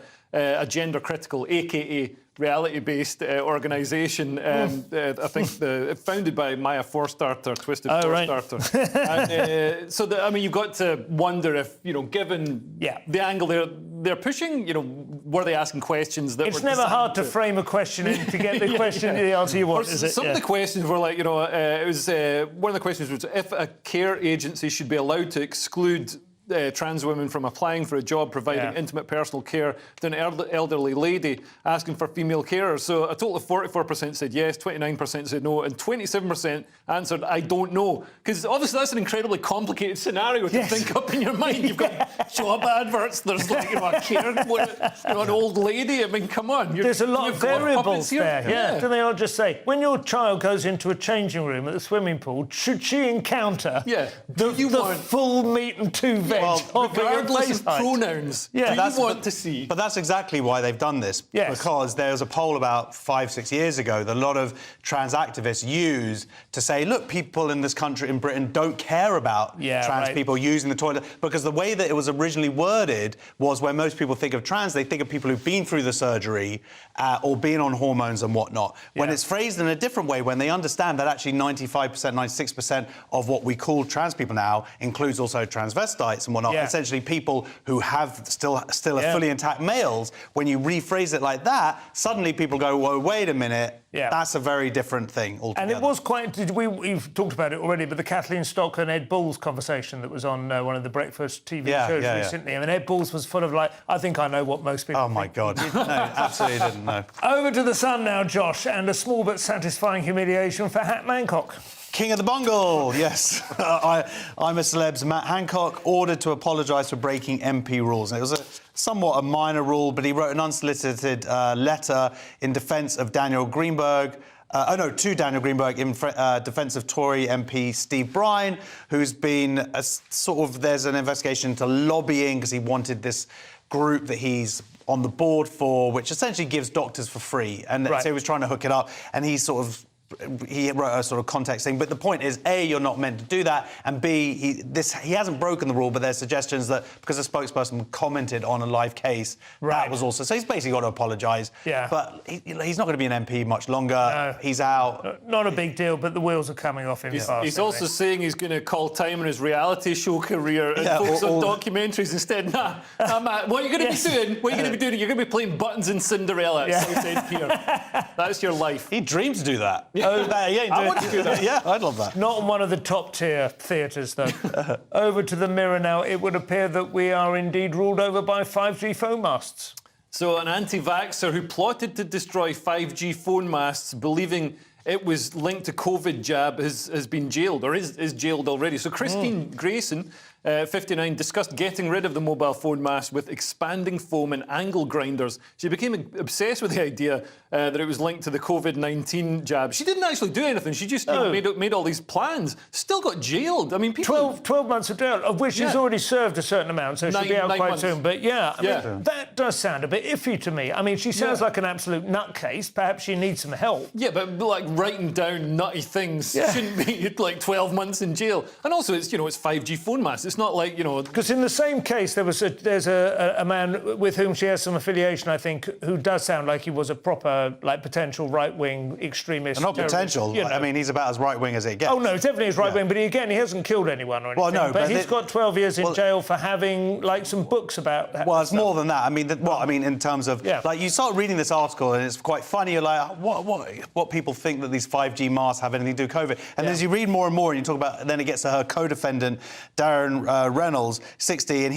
gender-critical, a.k.a. reality-based organisation. I think founded by Maya Forstarter, Twisted Forstarter. And, so, I mean, you've got to wonder if, you know, given the angle they're pushing, you know, were they asking questions that it's never hard to frame a question in to get the question, the answer you want, is it? Some of the questions were like, you know, it was one of the questions was if a care agency should be allowed to exclude trans women from applying for a job providing intimate personal care to an elderly lady asking for female carers. So a total of 44% said yes, 29% said no, and 27% answered I don't know. Because obviously that's an incredibly complicated scenario to think up in your mind. You've got job adverts, there's like, you know, a care, you know, an old lady. I mean, come on. There's a lot of variables there. Yeah. Do they all just say, when your child goes into a changing room at the swimming pool, should she encounter the full meat and two veg? Well, regardless of pronouns, do you want to see? But that's exactly why they've done this. Yes. Because there was a poll about 5-6 years ago that a lot of trans activists use to say, look, people in this country, in Britain, don't care about trans people using the toilet. Because the way that it was originally worded was when most people think of trans, they think of people who've been through the surgery or been on hormones and whatnot. When it's phrased in a different way, when they understand that actually 95%, 96% of what we call trans people now includes also transvestites and whatnot, essentially people who have still are fully intact males, when you rephrase it like that, suddenly people go, whoa, wait a minute, that's a very different thing altogether. And it was quite... We've talked about it already, but the Kathleen Stock and Ed Balls conversation that was on one of the breakfast TV shows recently. I mean, Ed Balls was full of like, I think I know what most people think. My God. No, absolutely didn't know. Over to the Sun now, Josh, and a small but satisfying humiliation for Hat Mancock. King of the Bungle, yes. I'm a Celeb's Matt Hancock, ordered to apologise for breaking MP rules. And it was somewhat a minor rule, but he wrote an unsolicited letter in defence of Daniel Greenberg, to Daniel Greenberg in defence of Tory MP Steve Bryan, who's been there's an investigation into lobbying because he wanted this group that he's on the board for, which essentially gives doctors for free. And so he was trying to hook it up, and he wrote a sort of context thing. But the point is, A, you're not meant to do that, and B, he hasn't broken the rule, but there's suggestions that because a spokesperson commented on a live case, that was also... So he's basically got to apologise. Yeah. But he's not going to be an MP much longer. No. He's out. Not a big deal, but the wheels are coming off him fast. He's also saying he's going to call time on his reality show career and focus on documentaries instead. Nah, Matt, what are you going to be doing? What are you going to be doing? You're going to be playing buttons in Cinderella at Southend Pier. That's your life. He dreamed to do that. I want to do that. Yeah, I'd love that. Not in one of the top-tier theatres, though. Over to the Mirror now. It would appear that we are indeed ruled over by 5G phone masts. So an anti-vaxxer who plotted to destroy 5G phone masts, believing it was linked to COVID jab, has been jailed, or is jailed already. So Christine Grayson, 59, discussed getting rid of the mobile phone mast with expanding foam and angle grinders. She became obsessed with the idea that it was linked to the COVID-19 jab. She didn't actually do anything. She just made all these plans. Still got jailed. I mean, people... 12 months of jail, of which she's already served a certain amount, so she'll be out quite soon. But I mean, that does sound a bit iffy to me. I mean, she sounds like an absolute nutcase. Perhaps she needs some help. Yeah, but like writing down nutty things shouldn't be like 12 months in jail. And also, it's 5G phone masts. It's not like, Because in the same case, there's a man with whom she has some affiliation, I think, who does sound like he was a proper, potential right-wing extremist. Not potential. I mean, he's about as right-wing as it gets. Oh, no, definitely is right-wing, but he hasn't killed anyone or anything. Well, no, but he's got 12 years in jail for having, some books about that. Well, it's more than that. I mean, in terms of... you start reading this article and it's quite funny. You're like, what people think that these 5G masts have anything to do with COVID. And as you read more and more and you talk about... Then it gets to her co-defendant, Darren Reynolds, 60, and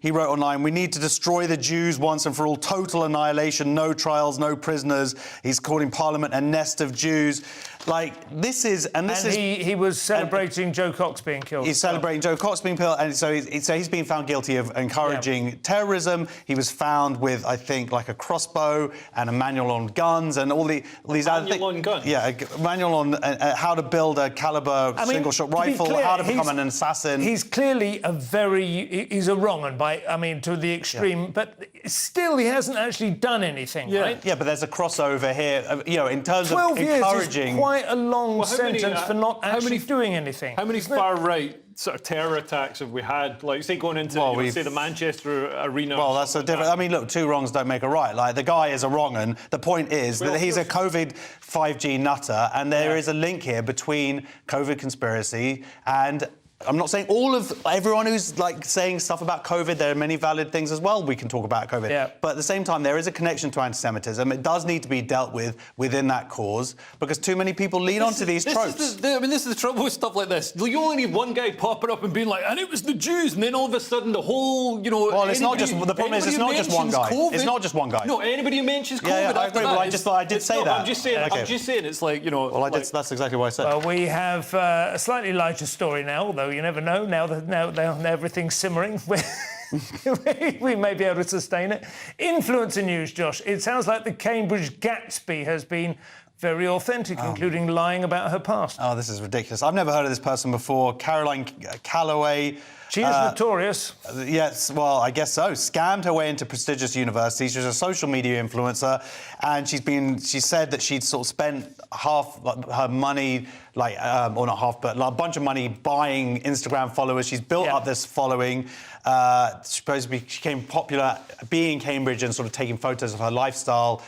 he wrote online, "We need to destroy the Jews once and for all, total annihilation, no trials, no prisoners." He's calling Parliament a nest of Jews. He was celebrating Joe Cox being killed. He's celebrating Joe Cox being killed, and so he's been found guilty of encouraging terrorism. He was found with, I think, a crossbow and a manual on guns and all these other things. Manual on guns? Yeah, a manual on how to build a caliber single-shot rifle, how to become an assassin. He's clearly he's a wrong un, to the extreme, but still he hasn't actually done anything, right? Yeah, but there's a crossover here, in terms of 12 encouraging... years is quite a long sentence for not actually doing anything. How many far-right sort of terror attacks have we had? Say going into, say, the Manchester Arena. Well, that's a different... I mean, look, two wrongs don't make a right. The guy is a wrong un. The point is that he's a COVID 5G nutter, and there is a link here between COVID conspiracy and... I'm not saying everyone who's saying stuff about COVID. There are many valid things as well we can talk about COVID. Yeah. But at the same time, there is a connection to anti-Semitism. It does need to be dealt with within that cause because too many people lean onto these tropes. This is the trouble with stuff like this. You only need one guy popping up and being like, and it was the Jews, and then all of a sudden the whole, Well, it's not just... The problem is it's not just one guy. It's not just one guy. No, anybody who mentions COVID... Yeah, I agree, but I did say that. I'm just saying, it's like, Well, that's exactly what I said. Well, we have a slightly lighter story now, although you never know. Now everything's simmering. We may be able to sustain it. Influencer news, Josh. It sounds like the Cambridge Gatsby has been very authentic, including lying about her past. Oh, this is ridiculous. I've never heard of this person before. Caroline Calloway. She is notorious. Yes, well, I guess so. Scammed her way into prestigious universities. She's a social media influencer, and she said that she'd sort of spent half her money, or not half, but a bunch of money buying Instagram followers. She's built up this following. Supposedly she became popular being in Cambridge and sort of taking photos of her lifestyle,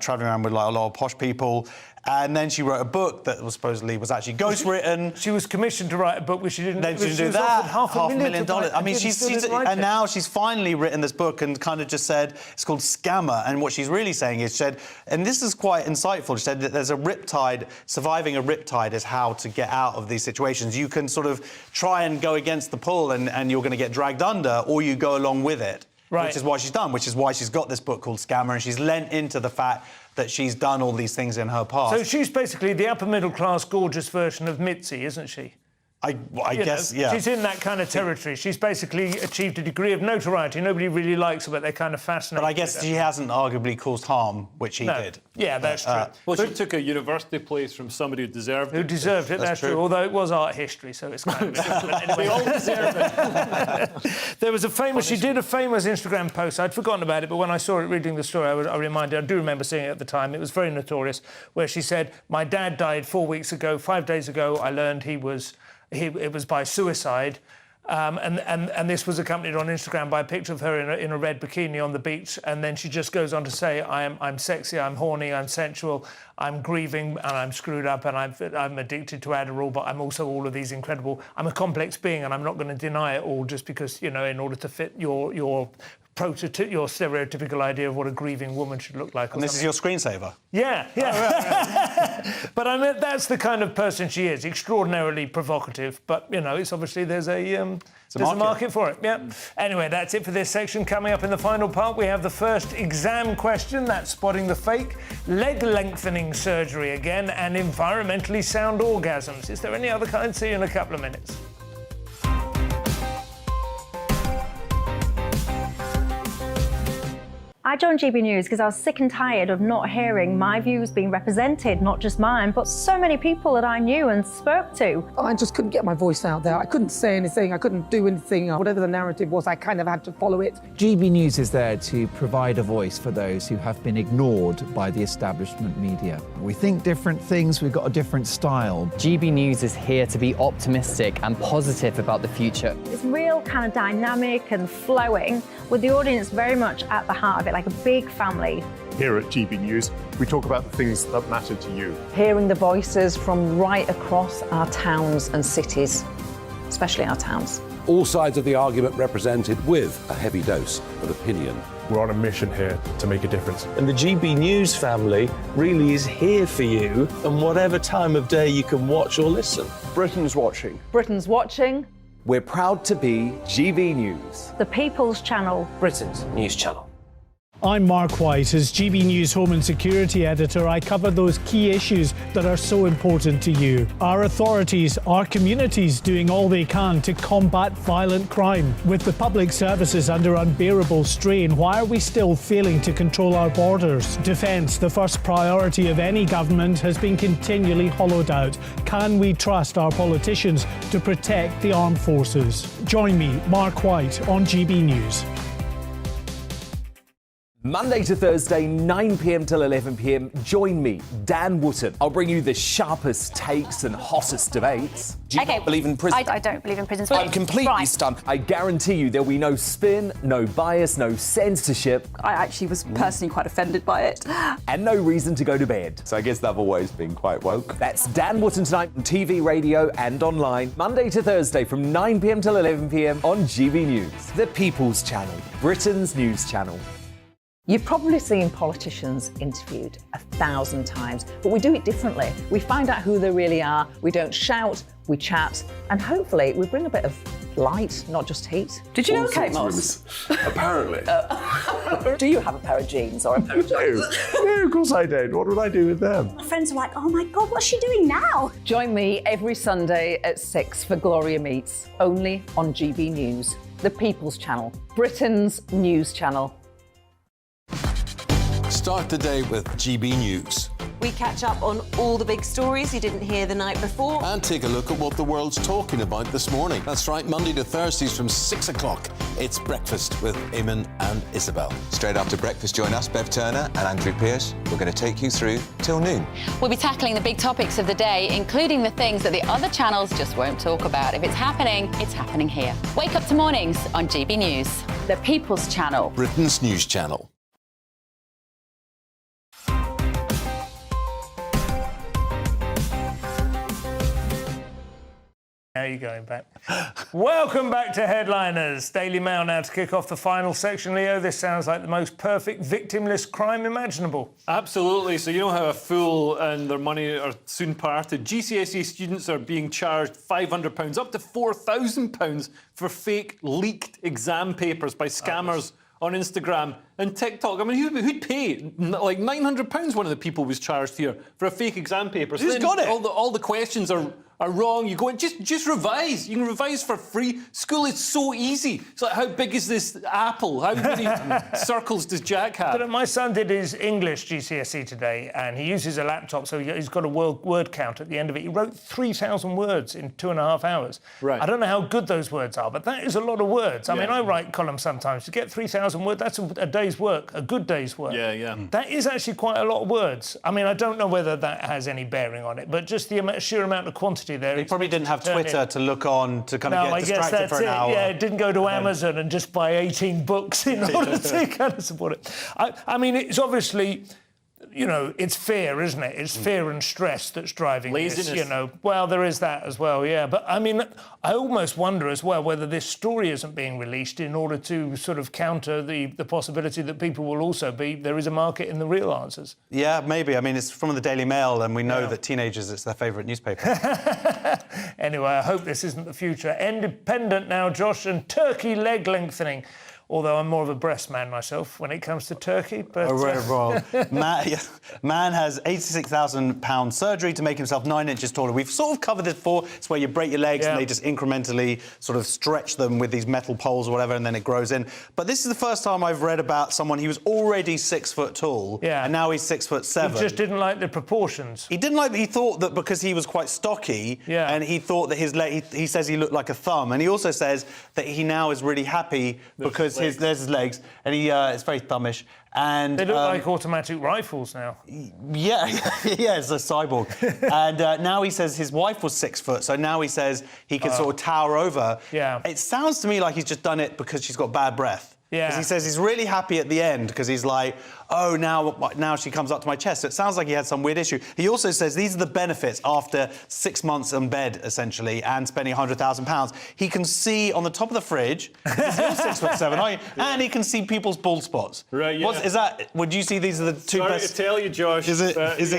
travelling around with a lot of posh people. And then she wrote a book that supposedly was actually ghostwritten. She was commissioned to write a book, which she didn't. Then she didn't do that. $500,000. I mean, and now she's finally written this book and kind of just said it's called Scammer. And what she's really saying is, she said, and this is quite insightful. She said that there's a riptide. Surviving a riptide is how to get out of these situations. You can sort of try and go against the pull, and you're going to get dragged under, or you go along with it. Right. Which is what she's done. Which is why she's got this book called Scammer, and she's lent into the fact that she's done all these things in her past. So she's basically the upper middle class, gorgeous version of Mitzi, isn't she? I guess, yeah. She's in that kind of territory. She's basically achieved a degree of notoriety. Nobody really likes her, but they're kind of fascinated. But I guess she hasn't arguably caused harm, which he did. Yeah, that's true. Well, she took a university place from somebody who deserved it. Who deserved it, that's true. Although it was art history, so it's kind of different. But anyway. They all deserve it. There was a famous... She did a famous Instagram post. I'd forgotten about it, but when I saw it reading the story, I do remember seeing it at the time. It was very notorious, where she said, "My dad died 4 weeks ago. 5 days ago, I learned it was by suicide." And this was accompanied on Instagram by a picture of her in a red bikini on the beach, and then she just goes on to say, I'm sexy, I'm horny, I'm sensual, I'm grieving, and I'm screwed up, and I'm addicted to Adderall, but I'm also all of these incredible... I'm a complex being, and I'm not going to deny it all just because, in order to fit your stereotypical idea of what a grieving woman should look like. And this is your screensaver? Yeah. Right. But I mean, that's the kind of person she is, extraordinarily provocative. But, it's obviously there's a market for it. Yeah. Anyway, that's it for this section. Coming up in the final part, we have the first exam question, that's spotting the fake, leg lengthening surgery again, and environmentally sound orgasms. Is there any other kind? See you in a couple of minutes. I joined GB News because I was sick and tired of not hearing my views being represented, not just mine, but so many people that I knew and spoke to. I just couldn't get my voice out there. I couldn't say anything. I couldn't do anything. Whatever the narrative was, I kind of had to follow it. GB News is there to provide a voice for those who have been ignored by the establishment media. We think different things. We've got a different style. GB News is here to be optimistic and positive about the future. It's real kind of dynamic and flowing, with the audience very much at the heart of it, like a big family. Here at GB News, we talk about the things that matter to you. Hearing the voices from right across our towns and cities, especially our towns. All sides of the argument represented with a heavy dose of opinion. We're on a mission here to make a difference. And the GB News family really is here for you, and whatever time of day you can watch or listen. Britain's watching. Britain's watching. We're proud to be GB News. The People's Channel. Britain's news channel. I'm Mark White. As GB News Home and Security Editor, I cover those key issues that are so important to you. Our authorities, our communities doing all they can to combat violent crime. With the public services under unbearable strain, why are we still failing to control our borders? Defence, the first priority of any government, has been continually hollowed out. Can we trust our politicians to protect the armed forces? Join me, Mark White, on GB News. Monday to Thursday, 9 p.m. till 11 p.m. Join me, Dan Wootton. I'll bring you the sharpest takes and hottest debates. Do you not believe in prison? I don't believe in prisons. I'm completely stunned. I guarantee you there'll be no spin, no bias, no censorship. I actually was personally quite offended by it. And no reason to go to bed. So I guess they've always been quite woke. That's Dan Wootton tonight on TV, radio and online. Monday to Thursday from 9 p.m. till 11 p.m. on GB News. The People's Channel, Britain's news channel. You've probably seen politicians interviewed 1,000 times, but we do it differently. We find out who they really are, we don't shout, we chat, and hopefully we bring a bit of light, not just heat. Did you know Kate Moss? Apparently. Do you have a pair of jeans or a pair of jeans? No, of course I don't. What would I do with them? My friends are like, oh my God, what's she doing now? Join me every Sunday at 6 for Gloria Meets, only on GB News, the People's Channel, Britain's news channel. Start the day with GB News. We catch up on all the big stories you didn't hear the night before. And take a look at what the world's talking about this morning. That's right, Monday to Thursdays from 6 o'clock. It's Breakfast with Eamon and Isabel. Straight after breakfast, join us, Bev Turner and Andrew Pearce. We're going to take you through till noon. We'll be tackling the big topics of the day, including the things that the other channels just won't talk about. If it's happening here. Wake up to mornings on GB News, the People's Channel. Britain's news channel. How are you going back? Welcome back to Headliners. Daily Mail now to kick off the final section, Leo. This sounds like the most perfect victimless crime imaginable. Absolutely. So you know how a fool and their money are soon parted? GCSE students are being charged £500, up to £4,000 for fake leaked exam papers by scammers on Instagram and TikTok. I mean, who'd pay? Like £900 one of the people was charged here for a fake exam paper. So who's got it? All the questions are are wrong. You go and just revise. You can revise for free. School is so easy. It's like, how big is this apple? How many circles does Jack have? But my son did his English GCSE today, and he uses a laptop, so he's got a word count at the end of it. He wrote 3,000 words in 2.5 hours. Right. I don't know how good those words are, but that is a lot of words. I mean, I write columns sometimes. To get 3,000 words, that's a day's work, a good day's work. Yeah. That is actually quite a lot of words. I mean, I don't know whether that has any bearing on it, but just the sheer amount of quantity there. He probably didn't have Twitter to look on to kind of get distracted for an hour. Yeah, didn't go to Amazon and just buy 18 books in order to kind of support it. I mean, it's obviously, you know, it's fear, isn't it? It's fear and stress that's driving laziness. this, you know. Well, there is that as well, yeah. But, I mean, I almost wonder as well whether this story isn't being released in order to sort of counter the possibility that people will also there is a market in the real answers. Yeah, maybe. I mean, it's from the Daily Mail, and we know that teenagers, it's their favourite newspaper. Anyway, I hope this isn't the future. Independent now, Josh, and turkey leg lengthening. Although I'm more of a breast man myself when it comes to turkey. But, Man has £86,000 surgery to make himself 9 inches taller. We've sort of covered this before. It's where you break your legs and they just incrementally sort of stretch them with these metal poles or whatever, and then it grows in. But this is the first time I've read about someone who was already 6 foot tall, and now he's 6'7". He just didn't like the proportions. He didn't like. He thought that because he was quite stocky, and he thought that his leg. He says he looked like a thumb, and he also says that he now is really happy because there's his legs, and it's very thumbish. And they look like automatic rifles now. Yeah, it's a cyborg. And now he says his wife was 6 foot, so now he says he can sort of tower over. Yeah. It sounds to me like he's just done it because she's got bad breath. Yeah. Because he says he's really happy at the end because he's like, oh, now she comes up to my chest. So it sounds like he had some weird issue. He also says these are the benefits after 6 months in bed, essentially, and spending £100,000. He can see on the top of the fridge, because you're 6'7", aren't you? And he can see people's bald spots. Right, yeah. Is that, would you see these are the two Sorry best... to tell you, Josh. Is it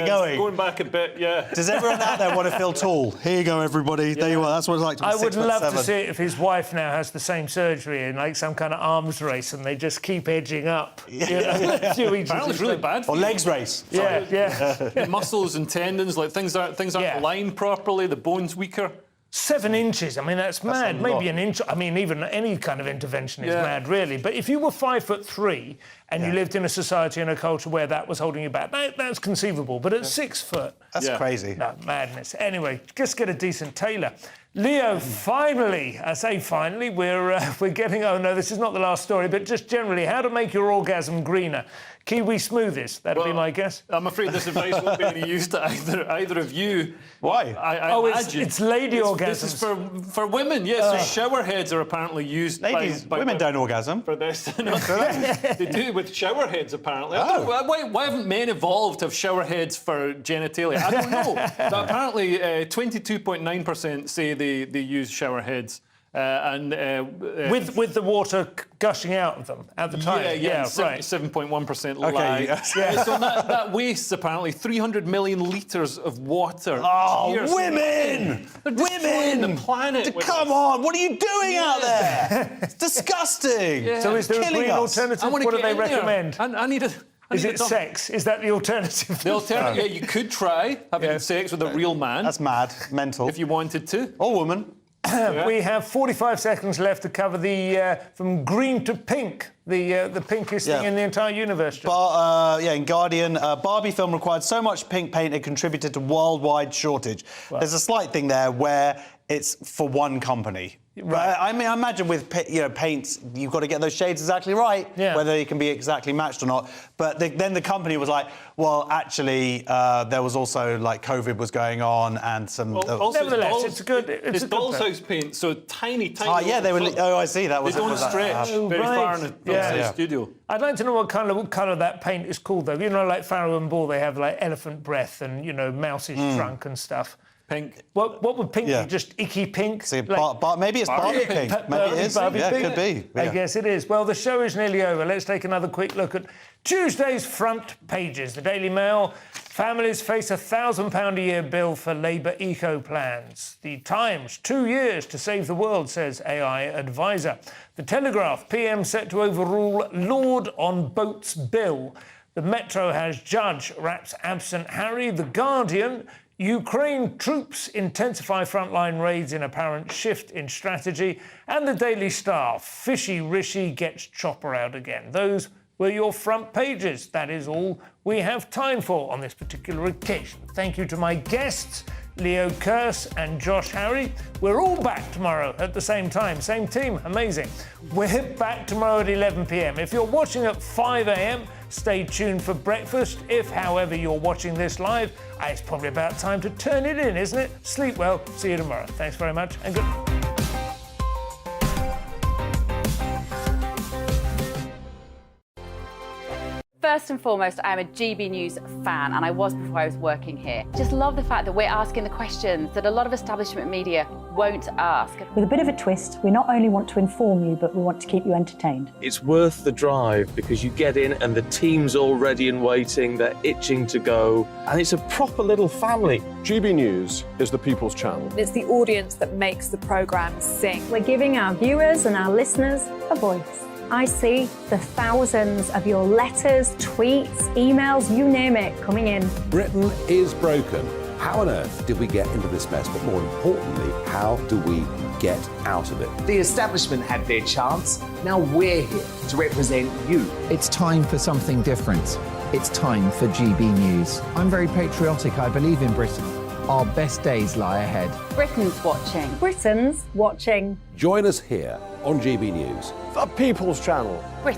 going? Going back a bit, yeah. Does everyone out there want to feel tall? Here you go, everybody. There you are. That's what it's like to be 6'7". I would love to see it if his wife now has the same surgery in like some kind of arms race and they just keep edging up. Apparently it's really bad. Or legs race. Yeah. Muscles and tendons, like things aren't aligned properly. The bone's weaker. 7 inches. I mean, that's mad. Maybe an inch. I mean, even any kind of intervention is mad, really. But if you were 5'3" and you lived in a society and a culture where that was holding you back, that's conceivable. But at 6 foot, that's crazy. No, madness. Anyway, just get a decent tailor. Leo, finally, I say finally, we're getting. Oh no, this is not the last story, but just generally, how to make your orgasm greener. Kiwi smoothies, that'd be my guess. I'm afraid this advice won't be any use to either of you. Why? I imagine. It's lady orgasms. This is for women, yes. So shower heads are apparently used women don't orgasm. For this. They do with shower heads, apparently. Why haven't men evolved to have shower heads for genitalia? I don't know. But apparently 22.9% say they use shower heads. With the water gushing out of them at the time. Yeah, right. 7.1% lie. So that wastes apparently 300 million litres of water. Oh, years. women! Women! The planet. Come on, what are you doing out there? It's disgusting. Yeah. So is there a green alternative? What do they recommend? I need a... Is it sex? Is that the alternative? The alternative, you could try having sex with a real man. That's mad, mental. If you wanted to. Or woman. We have 45 seconds left to cover the from green to pink, the pinkest thing in the entire universe. In Guardian, Barbie film required so much pink paint it contributed to worldwide shortage. Wow. There's a slight thing there where it's for one company. Right. I mean, I imagine with paints, you've got to get those shades exactly right, whether they can be exactly matched or not. But then the company was like, well, actually, there was also like COVID was going on and some. Nevertheless, it's good. It's doll's house paint, so tiny. They were. Oh, I see. That was. They don't stretch very far in a studio. I'd like to know what colour that paint is called, though. You know, like Farrow and Ball, they have like elephant breath and mouse's trunk and stuff. Pink. What would pink be? Just icky pink? See, maybe it's Barbie pink. Maybe it is. Barbie pink? Could be. I guess it is. Well, the show is nearly over. Let's take another quick look at Tuesday's front pages. The Daily Mail. Families face £1,000 a year bill for Labour eco plans. The Times. 2 years to save the world, says AI advisor. The Telegraph. PM set to overrule Lord on boats bill. The Metro has judge wraps absent Harry. The Guardian. Ukraine troops intensify frontline raids in apparent shift in strategy. And the Daily Star, Fishy Rishi gets chopper out again. Those were your front pages. That is all we have time for on this particular occasion. Thank you to my guests, Leo Kearse and Josh Harry. We're all back tomorrow at the same time, same team, amazing. We're back tomorrow at 11 p.m. If you're watching at 5 a.m, stay tuned for breakfast. If, however, you're watching this live, it's probably about time to turn it in, isn't it? Sleep well. See you tomorrow. Thanks very much and good night. First and foremost, I'm a GB News fan, and I was before I was working here. Just love the fact that we're asking the questions that a lot of establishment media won't ask. With a bit of a twist, we not only want to inform you, but we want to keep you entertained. It's worth the drive because you get in and the team's all ready and waiting, they're itching to go, and it's a proper little family. GB News is the People's Channel. It's the audience that makes the programme sing. We're giving our viewers and our listeners a voice. I see the thousands of your letters, tweets, emails, you name it, coming in. Britain is broken. How on earth did we get into this mess? But more importantly, how do we get out of it? The establishment had their chance. Now we're here to represent you. It's time for something different. It's time for GB News. I'm very patriotic. I believe in Britain. Our best days lie ahead. Britain's watching. Britain's watching. Join us here on GB News. The People's Channel. Britain.